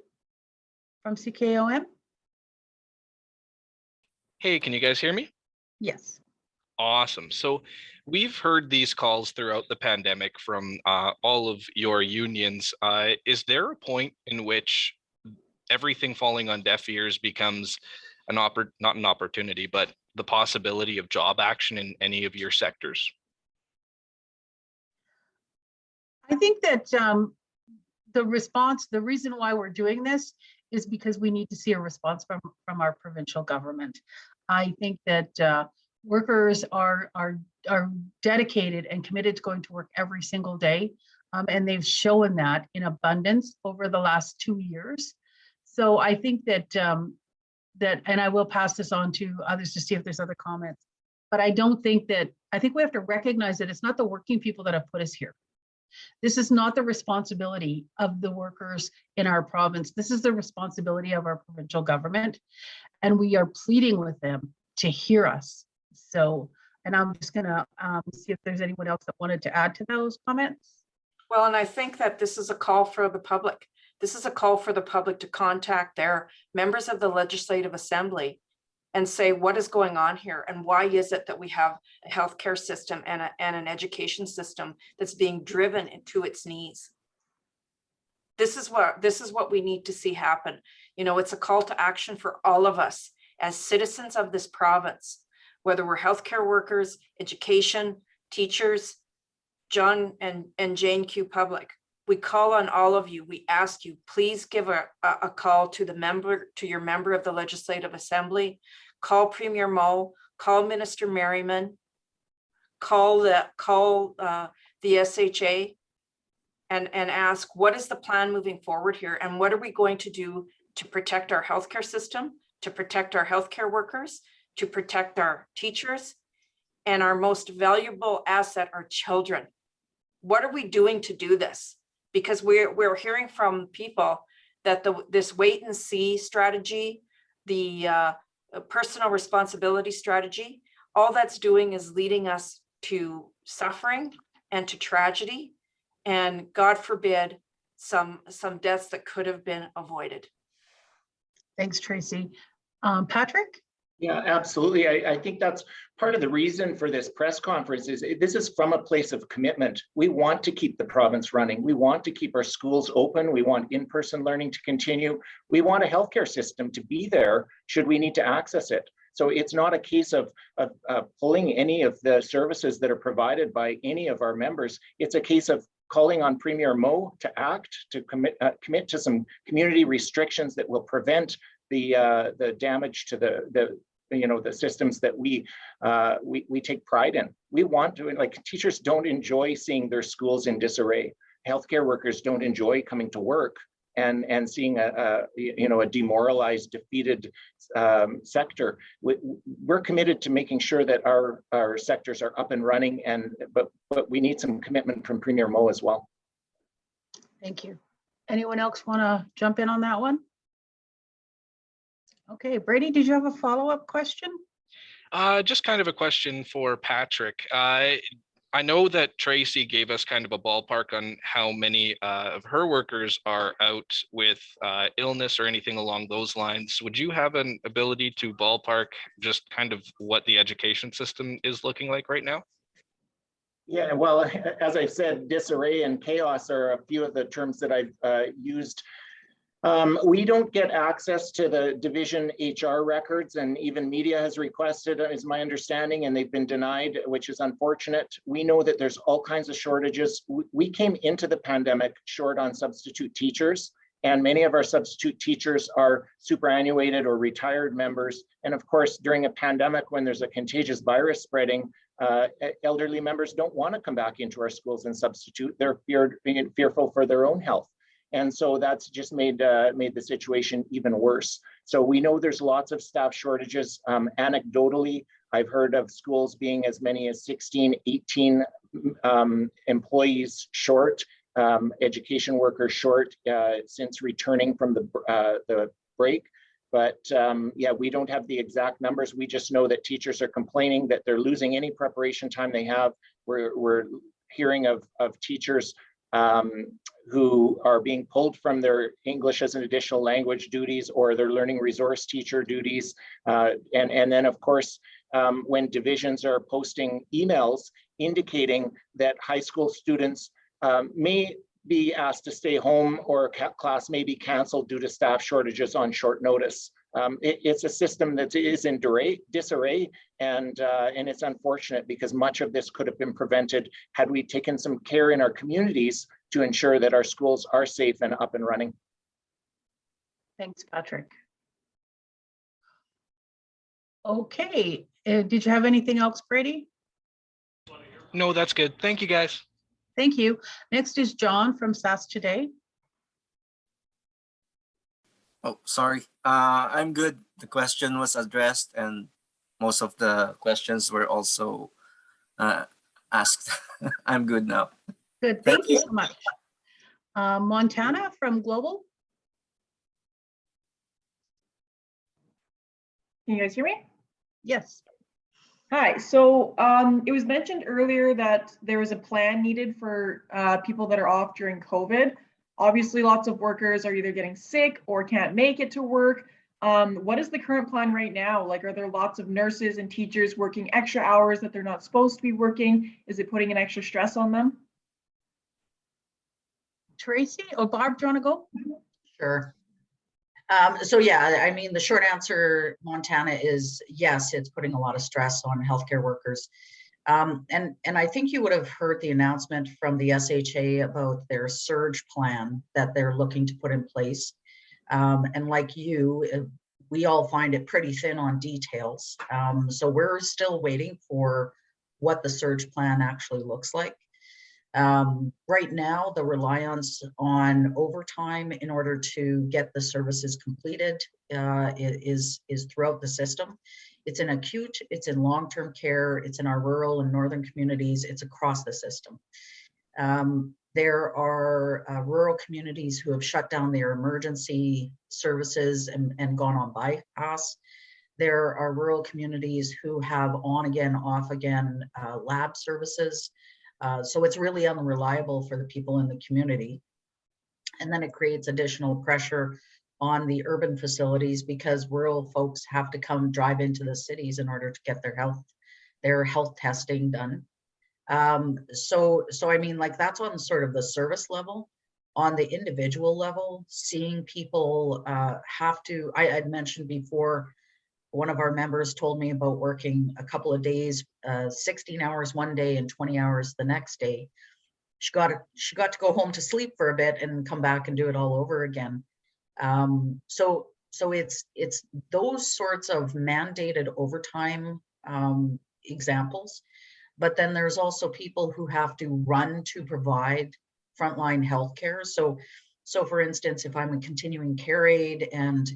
from CKOM. Hey, can you guys hear me? Yes. Awesome. So we've heard these calls throughout the pandemic from all of your unions. Is there a point in which everything falling on deaf ears becomes not an opportunity, but the possibility of job action in any of your sectors? I think that the reason why we're doing this is because we need to see a response from our provincial government. I think that workers are dedicated and committed to going to work every single day, and they've shown that in abundance over the last 2 years. So I think that and I will pass this on to others to see if there's other comments. But I think we have to recognize that it's not the working people that have put us here. This is not the responsibility of the workers in our province. This is the responsibility of our provincial government. And we are pleading with them to hear us. So, and I'm just gonna see if there's anyone else that wanted to add to those comments. Well, and I think that this is a call for the public. This is a call for the public to contact their members of the Legislative Assembly and say, what is going on here? And why is it that we have a healthcare system and an education system that's being driven into its knees? This is what we need to see happen. You know, it's a call to action for all of us as citizens of this province, whether we're healthcare workers, education, teachers, John and Jane Q Public. We call on all of you. We ask you, please give a call to your member of the Legislative Assembly, call Premier Moe, call Minister Merriman, call the SHA and ask, what is the plan moving forward here? And what are we going to do to protect our healthcare system, to protect our healthcare workers, to protect our teachers, and our most valuable asset, our children? What are we doing to do this? Because we're hearing from people that this wait and see strategy, the personal responsibility strategy, all that's doing is leading us to suffering and to tragedy, and God forbid, some deaths that could have been avoided. Thanks, Tracy. Patrick? Yeah, absolutely. I think that's part of the reason for this press conference is this is from a place of commitment. We want to keep the province running. We want to keep our schools open. We want in-person learning to continue. We want a healthcare system to be there should we need to access it. So it's not a case of pulling any of the services that are provided by any of our members. It's a case of calling on Premier Moe to act, to commit to some community restrictions that will prevent the damage to the systems that we take pride in. We want to, like, teachers don't enjoy seeing their schools in disarray. Healthcare workers don't enjoy coming to work and seeing a demoralized, defeated sector. We're committed to making sure that our sectors are up and running, but we need some commitment from Premier Moe as well. Thank you. Anyone else want to jump in on that one? Okay, Brady, did you have a follow-up question? Just kind of a question for Patrick. I know that Tracy gave us kind of a ballpark on how many of her workers are out with illness or anything along those lines. Would you have an ability to ballpark just kind of what the education system is looking like right now? Yeah, well, as I said, disarray and chaos are a few of the terms that I've used. We don't get access to the division HR records, and even media has requested, is my understanding, and they've been denied, which is unfortunate. We know that there's all kinds of shortages. We came into the pandemic short on substitute teachers, and many of our substitute teachers are superannuated or retired members. And of course, during a pandemic, when there's a contagious virus spreading, elderly members don't want to come back into our schools and substitute. They're fearful for their own health. And so that's just made the situation even worse. So we know there's lots of staff shortages. Anecdotally, I've heard of schools being as many as 16, 18 employees short, education workers short since returning from the break. But yeah, we don't have the exact numbers. We just know that teachers are complaining that they're losing any preparation time they have. We're hearing of teachers who are being pulled from their English as an additional language duties or their learning resource teacher duties. And then, of course, when divisions are posting emails indicating that high school students may be asked to stay home or class may be canceled due to staff shortages on short notice. It's a system that is in disarray, and it's unfortunate because much of this could have been prevented had we taken some care in our communities to ensure that our schools are safe and up and running. Thanks, Patrick. Okay, did you have anything else, Brady? No, that's good. Thank you, guys. Thank you. Next is John from SAS Today. Oh, sorry. I'm good. The question was addressed and most of the questions were also asked. I'm good now. Good, thank you so much. Montana from Global. Can you guys hear me? Yes. Hi, so it was mentioned earlier that there was a plan needed for people that are off during COVID. Obviously, lots of workers are either getting sick or can't make it to work. What is the current plan right now? Like, are there lots of nurses and teachers working extra hours that they're not supposed to be working? Is it putting an extra stress on them? Tracy or Barb, do you want to go? Sure. So yeah, I mean, the short answer, Montana, is yes, it's putting a lot of stress on healthcare workers. And I think you would have heard the announcement from the SHA about their surge plan that they're looking to put in place. And like you, we all find it pretty thin on details. So we're still waiting for what the surge plan actually looks like. Right now, the reliance on overtime in order to get the services completed is throughout the system. It's in acute, it's in long-term care, it's in our rural and northern communities, it's across the system. There are rural communities who have shut down their emergency services and gone on bypass. There are rural communities who have on again, off again lab services. So it's really unreliable for the people in the community. And then it creates additional pressure on the urban facilities because rural folks have to come drive into the cities in order to get their health testing done. So I mean, like, that's on sort of the service level. On the individual level, seeing people I'd mentioned before, one of our members told me about working a couple of days, 16 hours one day and 20 hours the next day. She got to go home to sleep for a bit and come back and do it all over again. So it's those sorts of mandated overtime examples. But then there's also people who have to run to provide frontline healthcare. So for instance, if I'm a continuing care aide and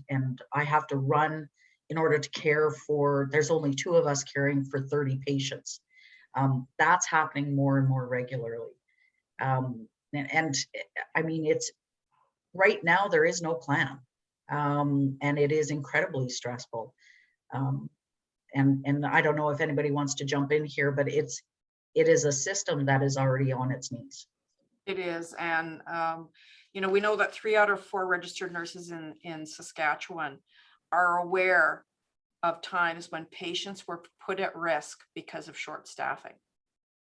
I have to run in order to care for, there's only 2 of us caring for 30 patients. That's happening more and more regularly. And I mean, it's right now there is no plan, and it is incredibly stressful. And I don't know if anybody wants to jump in here, but it is a system that is already on its knees. It is, and you know, we know that 3 out of 4 registered nurses in Saskatchewan are aware of times when patients were put at risk because of short staffing.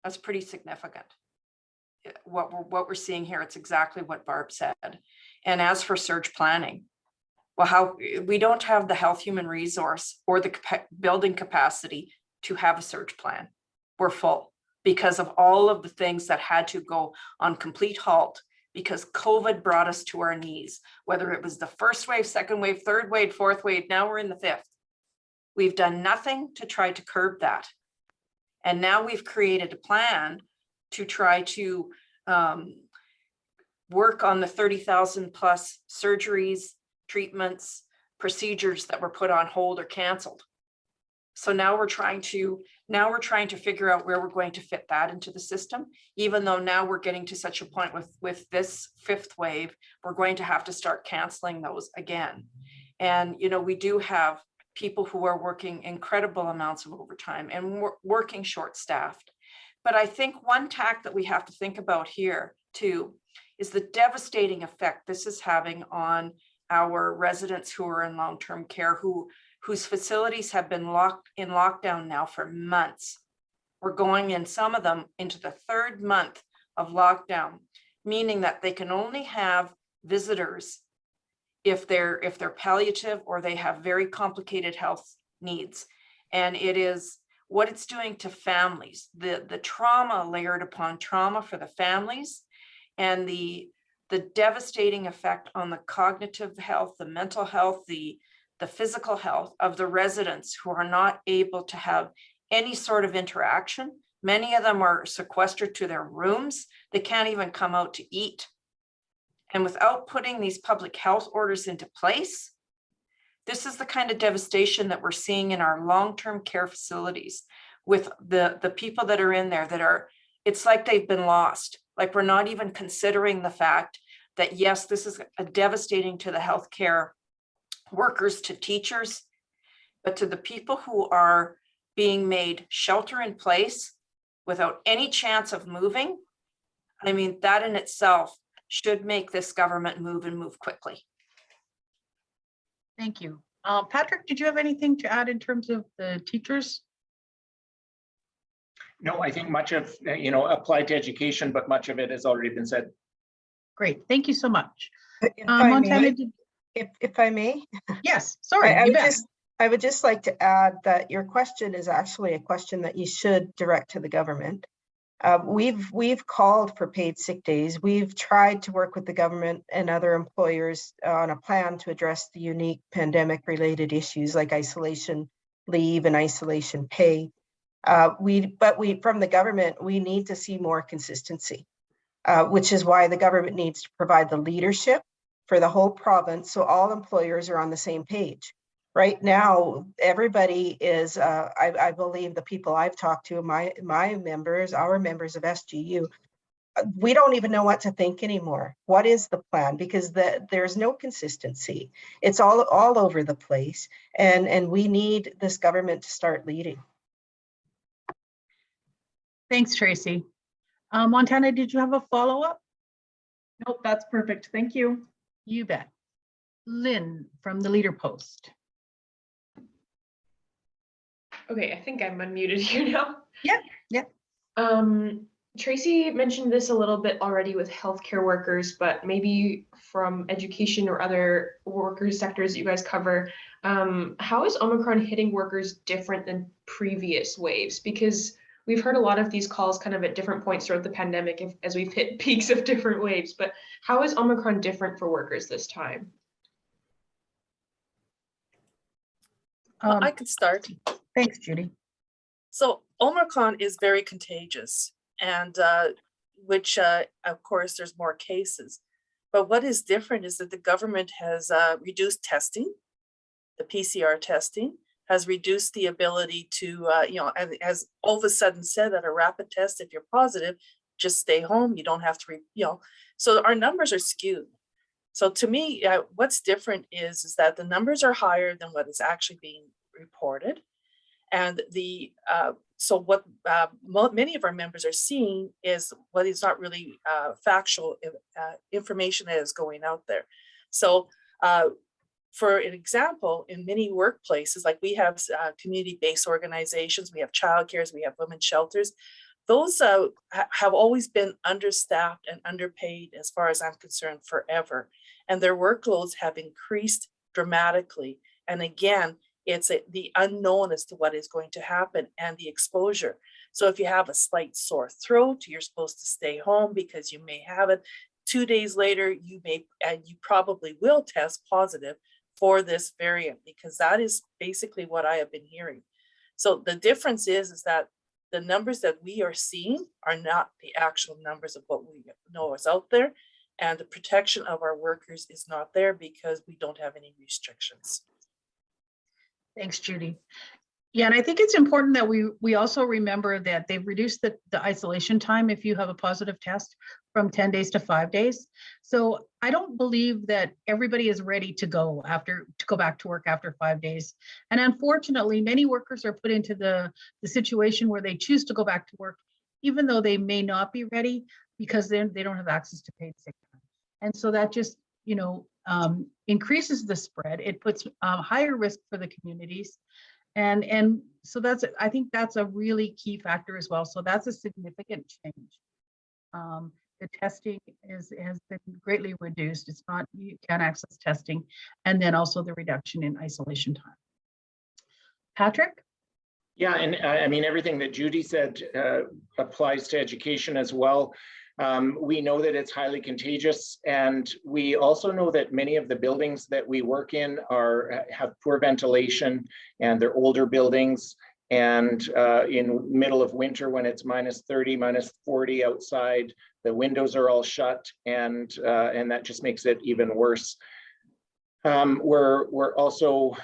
That's pretty significant. What we're seeing here, it's exactly what Barb said. And as for surge planning, well, how we don't have the health human resource or the building capacity to have a surge plan. We're full because of all of the things that had to go on complete halt because COVID brought us to our knees, whether it was the first wave, second wave, third wave, fourth wave, now we're in the 5th. We've done nothing to try to curb that. And now we've created a plan to try to work on the 30,000 plus surgeries, treatments, procedures that were put on hold or canceled. So now we're trying to figure out where we're going to fit that into the system, even though now we're getting to such a point with this 5th wave, we're going to have to start canceling those again. And, you know, we do have people who are working incredible amounts of overtime and working short-staffed. But I think one tack that we have to think about here too is the devastating effect this is having on our residents who are in long-term care, who whose facilities have been locked in lockdown now for months. We're going in, some of them, into the third month of lockdown, meaning that they can only have visitors if they're palliative or they have very complicated health needs. And it is what it's doing to families, the trauma layered upon trauma for the families, and the devastating effect on the cognitive health, the mental health, the physical health of the residents who are not able to have any sort of interaction. Many of them are sequestered to their rooms. They can't even come out to eat. And without putting these public health orders into place, this is the kind of devastation that we're seeing in our long-term care facilities with the people that are in there that are, it's like they've been lost. Like we're not even considering the fact that, yes, this is devastating to the healthcare workers, to teachers, but to the people who are being made shelter in place without any chance of moving. I mean, that in itself should make this government move and move quickly. Thank you. Patrick, did you have anything to add in terms of the teachers? No, I think much of, applied to education, but much of it has already been said. Great, thank you so much. If I Montana, may, if I may, yes, sorry, I would just like to add that your question is actually a question that you should direct to the government. We've called for paid sick days. We've tried to work with the government and other employers on a plan to address the unique pandemic-related issues like isolation leave and isolation pay. But from the government, we need to see more consistency, which is why the government needs to provide the leadership for the whole province so all employers are on the same page. Right now, everybody is, I believe the people I've talked to, my members, our members of SGEU, we don't even know what to think anymore. What is the plan? Because there's no consistency. It's all over the place. And we need this government to start leading. Thanks, Tracy. Montana, did you have a follow-up? Nope, that's perfect. Thank you. You bet. Lynn from the Leader Post. Okay, I think I'm unmuted here now. Yeah. Tracy mentioned this a little bit already with healthcare workers, but maybe from education or other workers sectors you guys cover, how is Omicron hitting workers different than previous waves? Because we've heard a lot of these calls kind of at different points throughout the pandemic as we've hit peaks of different waves, but how is Omicron different for workers this time? I could start. Thanks, Judy. So Omicron is very contagious, and which of course there's more cases. But what is different is that the government has reduced testing, the PCR testing, has reduced the ability to, and has all of a sudden said that a rapid test, if you're positive, just stay home. You don't have to, so our numbers are skewed. So to me, what's different is that the numbers are higher than what is actually being reported. And so what many of our members are seeing is what is not really factual information that is going out there. So for an example, in many workplaces, like we have community-based organizations, we have childcares, we have women's shelters, those have always been understaffed and underpaid as far as I'm concerned forever. And their workloads have increased dramatically. And again, it's the unknown as to what is going to happen and the exposure. So if you have a slight sore throat, you're supposed to stay home because you may have it. 2 days later, you probably will test positive for this variant, because that is basically what I have been hearing. So the difference is that the numbers that we are seeing are not the actual numbers of what we know is out there. And the protection of our workers is not there because we don't have any restrictions. Thanks, Judy. Yeah, and I think it's important that we also remember that they've reduced the isolation time if you have a positive test from 10 days to 5 days. So I don't believe that everybody is ready to go back to work after 5 days. And unfortunately, many workers are put into the situation where they choose to go back to work, even though they may not be ready, because then they don't have access to paid sick time. And so that just, increases the spread. It puts higher risk for the communities. And so I think that's a really key factor as well. So that's a significant change. The testing has been greatly reduced. It's not, you can't access testing. And then also the reduction in isolation time. Patrick? Yeah, and I mean, everything that Judy said applies to education as well. We know that it's highly contagious, and we also know that many of the buildings that we work in have poor ventilation, and they're older buildings. And in middle of winter, when it's -30, -40 outside, the windows are all shut, and that just makes it even worse. We're also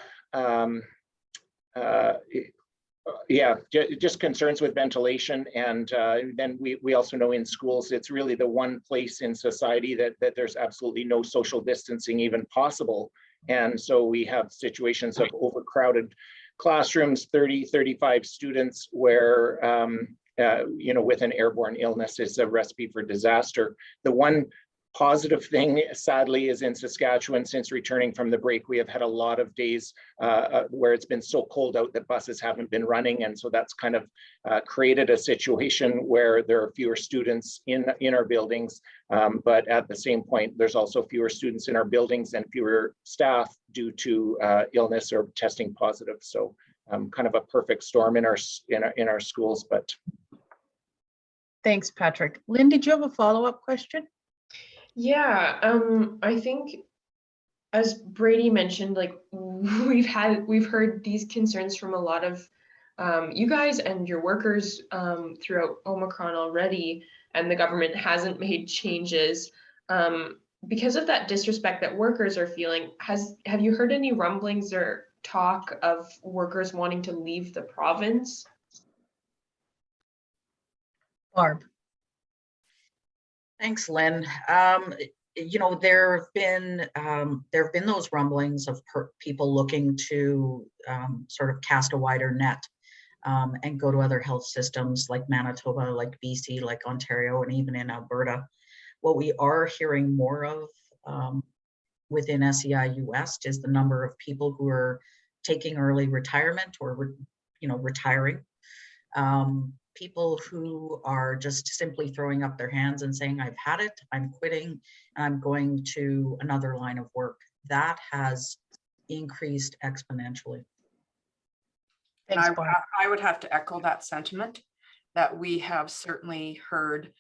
just concerns with ventilation, and then we also know in schools it's really the one place in society that there's absolutely no social distancing even possible, and so we have situations of overcrowded classrooms, 30, 35 students, where with an airborne illness is a recipe for disaster. The one positive thing, sadly, is in Saskatchewan, since returning from the break, we have had a lot of days where it's been so cold out that buses haven't been running. And so that's kind of created a situation where there are fewer students in our buildings. But at the same point, there's also fewer students in our buildings and fewer staff due to illness or testing positive. So kind of a perfect storm in our schools. But thanks, Patrick. Lynn, did you have a follow-up question? Yeah, I think, as Brady mentioned, like we've heard these concerns from a lot of you guys and your workers throughout Omicron already, and the government hasn't made changes. Because of that disrespect that workers are feeling, have you heard any rumblings or talk of workers wanting to leave the province? Barb. Thanks, Lynn. There have been those rumblings of people looking to sort of cast a wider net and go to other health systems like Manitoba, like BC, like Ontario, and even in Alberta. What we are hearing more of within SEIU-West is the number of people who are taking early retirement or retiring. People who are just simply throwing up their hands and saying, I've had it, I'm quitting, and I'm going to another line of work. That has increased exponentially. Thanks, I would have to echo that sentiment, that we have certainly heard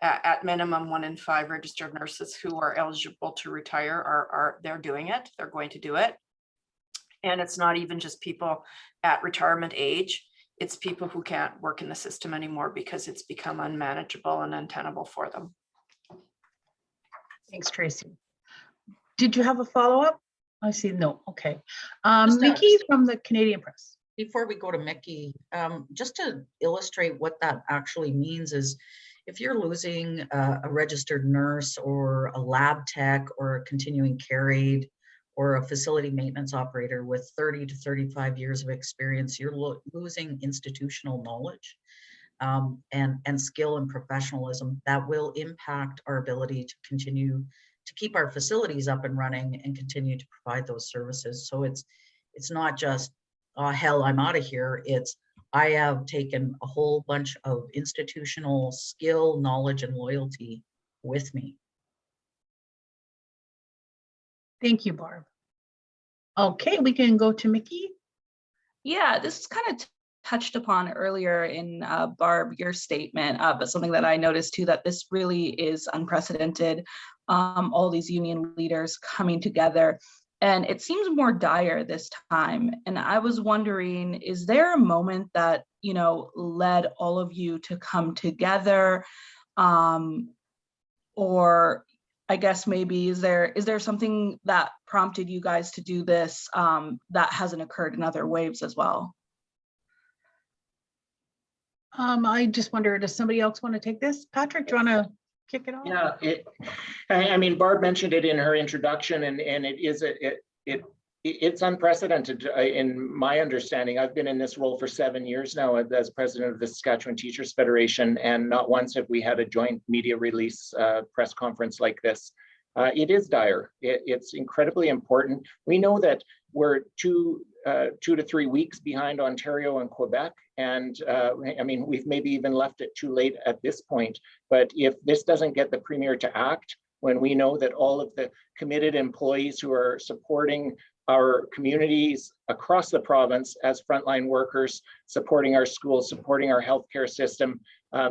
at minimum 1 in 5 registered nurses who are eligible to retire they're doing it, they're going to do it. And it's not even just people at retirement age. It's people who can't work in the system anymore because it's become unmanageable and untenable for them. Thanks, Tracy. Did you have a follow-up? I see no. Okay. Just Mickey from the Canadian Press. Before we go to Mickey, just to illustrate what that actually means is, if you're losing a registered nurse or a lab tech or a continuing care aide or a facility maintenance operator with 30 to 35 years of experience, you're losing institutional knowledge and skill and professionalism that will impact our ability to continue to keep our facilities up and running and continue to provide those services. So it's not just, oh, hell, I'm out of here. It's, I have taken a whole bunch of institutional skill, knowledge, and loyalty with me. Thank you, Barb. Okay, we can go to Mickey. Yeah, this is kind of touched upon earlier in Barb, your statement, but something that I noticed too, that this really is unprecedented. All these union leaders coming together, and it seems more dire this time. And I was wondering, is there a moment that, led all of you to come together? Or I guess maybe is there something that prompted you guys to do this that hasn't occurred in other waves as well? I just wonder, does somebody else want to take this? Patrick, do you want to kick it off? Yeah, I mean, Barb mentioned it in her introduction, and it's unprecedented in my understanding. I've been in this role for 7 years now as president of the Saskatchewan Teachers Federation, and not once have we had a joint media release press conference like this. It is dire. It's incredibly important. We know that we're 2 to 3 weeks behind Ontario and Quebec. And I mean, we've maybe even left it too late at this point. But if this doesn't get the Premier to act, when we know that all of the committed employees who are supporting our communities across the province as frontline workers, supporting our schools, supporting our healthcare system,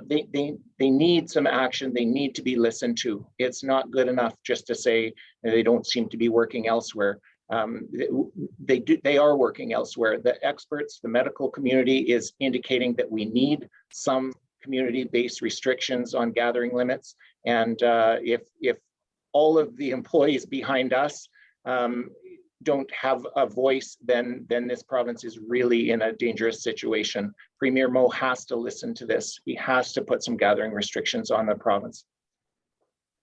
they need some action. They need to be listened to. It's not good enough just to say they don't seem to be working elsewhere. They are working elsewhere. The experts, the medical community is indicating that we need some community-based restrictions on gathering limits. And if all of the employees behind us don't have a voice, then this province is really in a dangerous situation. Premier Moe has to listen to this. He has to put some gathering restrictions on the province.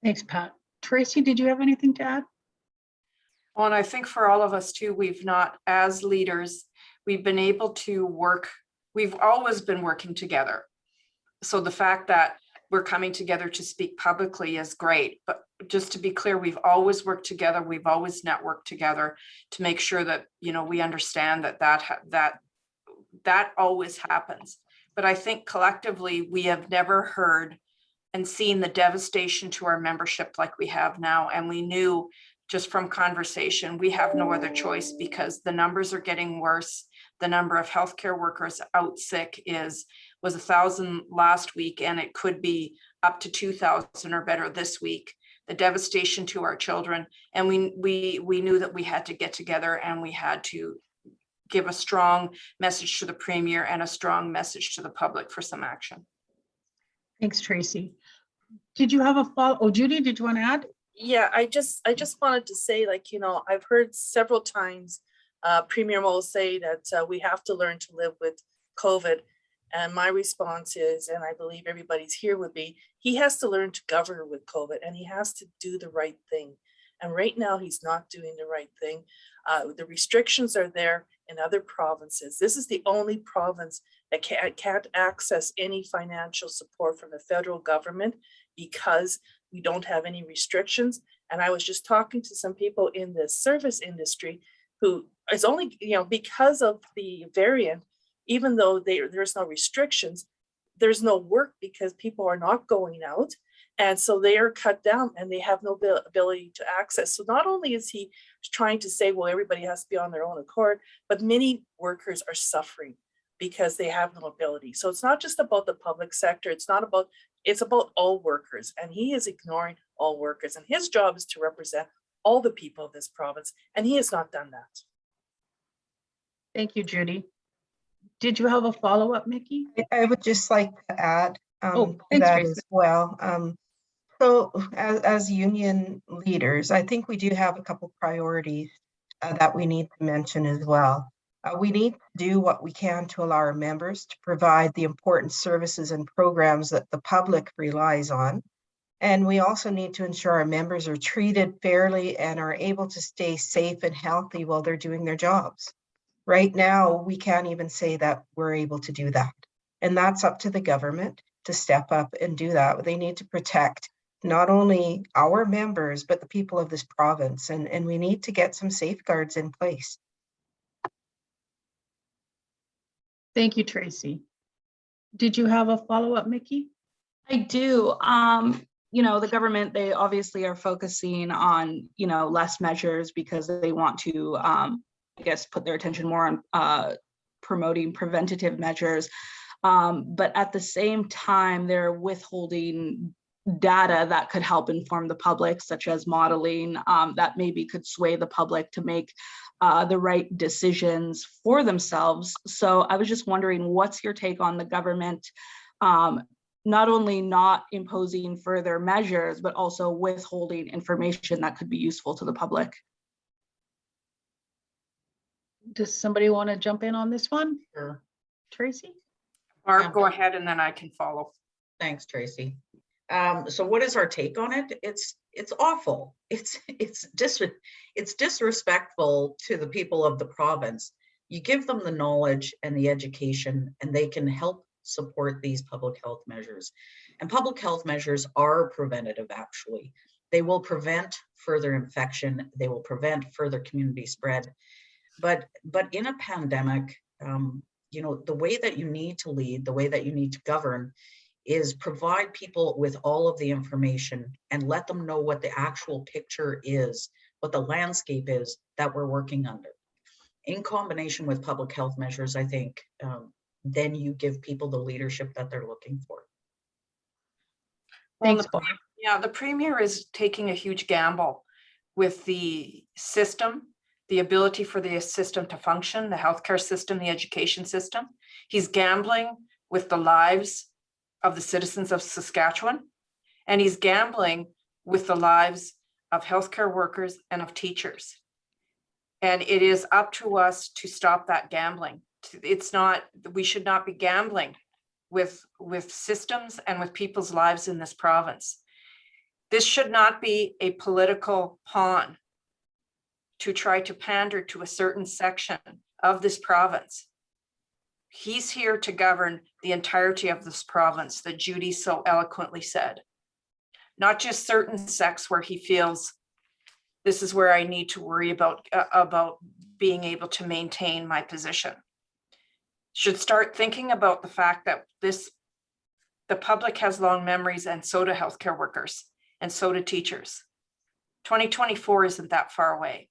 Thanks, Pat. Tracy, did you have anything to add? Well, and I think for all of us too, we've not, as leaders, we've been able to work, we've always been working together. So the fact that we're coming together to speak publicly is great, but just to be clear, we've always worked together. We've always networked together to make sure that, you know, we understand that always happens. But I think collectively, we have never heard and seen the devastation to our membership like we have now. And we knew just from conversation, we have no other choice because the numbers are getting worse. The number of healthcare workers out sick was 1,000 last week, and it could be up to 2,000 or better this week. The devastation to our children, and we knew that we had to get together and we had to give a strong message to the Premier and a strong message to the public for some action. Thanks, Tracy. Did you have a follow? Oh, Judy, did you want to add? Yeah, I just wanted to say, like, you know, I've heard several times Premier Moe say that we have to learn to live with COVID. And my response is, and I believe everybody's here would be, he has to learn to govern with COVID and he has to do the right thing. And right now he's not doing the right thing. The restrictions are there in other provinces. This is the only province that can't access any financial support from the federal government because we don't have any restrictions. And I was just talking to some people in the service industry who is only, you know, because of the variant, even though there's no restrictions, there's no work because people are not going out. And so they are cut down and they have no ability to access. So not only is he trying to say, well, everybody has to be on their own accord, but many workers are suffering because they have no ability. So it's not just about the public sector. It's about all workers. And he is ignoring all workers. And his job is to represent all the people of this province. And he has not done that. Thank you, Judy. Did you have a follow-up, Mickey? I would just like to add Thanks, that Tracy. as well. So as union leaders, I think we do have a couple priorities that we need to mention as well. We need to do what we can to allow our members to provide the important services and programs that the public relies on. And we also need to ensure our members are treated fairly and are able to stay safe and healthy while they're doing their jobs. Right now, we can't even say that we're able to do that. And that's up to the government to step up and do that. They need to protect not only our members, but the people of this province. And we need to get some safeguards in place. Thank you, Tracy. Did you have a follow-up, Mickey? I do. You know, the government, they obviously are focusing on, you know, less measures because they want to, I guess, put their attention more on promoting preventative measures. But at the same time, they're withholding data that could help inform the public, such as modeling that maybe could sway the public to make the right decisions for themselves. So I was just wondering, what's your take on the government not only not imposing further measures, but also withholding information that could be useful to the public? Does somebody want to jump in on this one? Sure. Tracy? Barb, go ahead and then I can follow. Thanks, Tracy. So what is our take on it? It's awful. It's disrespectful to the people of the province. You give them the knowledge and the education, and they can help support these public health measures. And public health measures are preventative, actually. They will prevent further infection. They will prevent further community spread. But in a pandemic, you know, the way that you need to lead, the way that you need to govern is provide people with all of the information and let them know what the actual picture is, what the landscape is that we're working under. In combination with public health measures, I think then you give people the leadership that they're looking for. Well, Thanks, Barb. yeah, the Premier is taking a huge gamble with the system, the ability for the system to function, the healthcare system, the education system. He's gambling with the lives of the citizens of Saskatchewan, and he's gambling with the lives of healthcare workers and of teachers. And it is up to us to stop that gambling. It's not, we should not be gambling with systems and with people's lives in this province. This should not be a political pawn to try to pander to a certain section of this province. He's here to govern the entirety of this province, that Judy so eloquently said. Not just certain sects where he feels this is where I need to worry about being able to maintain my position. Should start thinking about the fact that the public has long memories, and so do healthcare workers, and so do teachers. 2024 isn't that far away.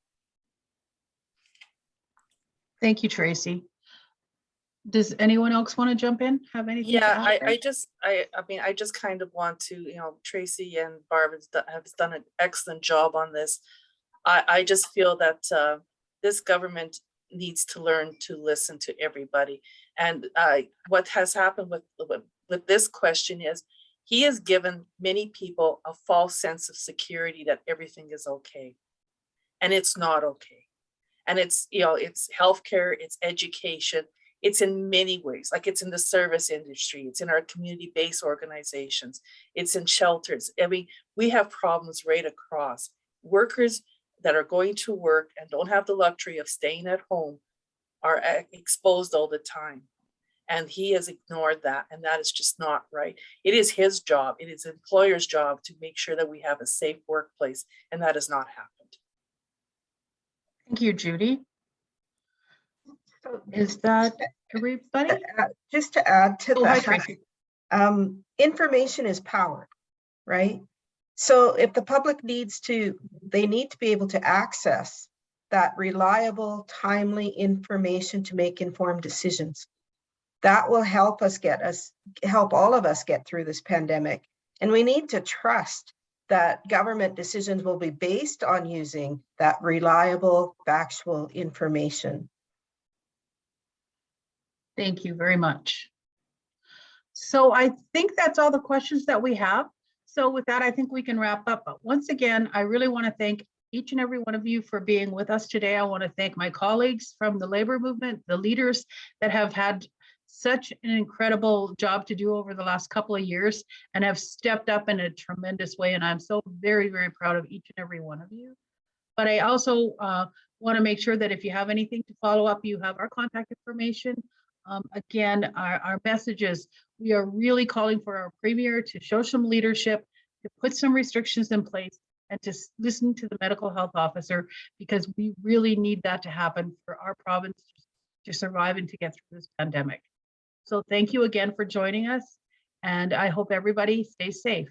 Thank you, Tracy. Does anyone else want to jump in? Have anything? Yeah, to add there? I mean, I just kind of want to, you know, Tracy and Barb have done an excellent job on this. I just feel that this government needs to learn to listen to everybody. And what has happened with this question is he has given many people a false sense of security that everything is okay. And it's not okay. And it's, you know, it's healthcare, it's education, it's in many ways, like it's in the service industry, it's in our community-based organizations, it's in shelters. I mean, we have problems right across. Workers that are going to work and don't have the luxury of staying at home are exposed all the time. And he has ignored that, and that is just not right. It is his job, it is employer's job to make sure that we have a safe workplace, and that has not happened. Thank you, Judy. Is that everybody? Just to add to Oh, hi, that, Tracy. information is power, right? So if the public they need to be able to access that reliable, timely information to make informed decisions. That will help all of us get through this pandemic. And we need to trust that government decisions will be based on using that reliable, factual information. Thank you very much. So I think that's all the questions that we have. So with that, I think we can wrap up. But once again, I really want to thank each and every one of you for being with us today. I want to thank my colleagues from the labor movement, the leaders that have had such an incredible job to do over the last couple of years and have stepped up in a tremendous way. And I'm so very, very proud of each and every one of you. But I also want to make sure that if you have anything to follow up, you have our contact information. Again, our message is we are really calling for our Premier to show some leadership, to put some restrictions in place, and to listen to the medical health officer, because we really need that to happen for our province to survive and to get through this pandemic. So thank you again for joining us, and I hope everybody stays safe.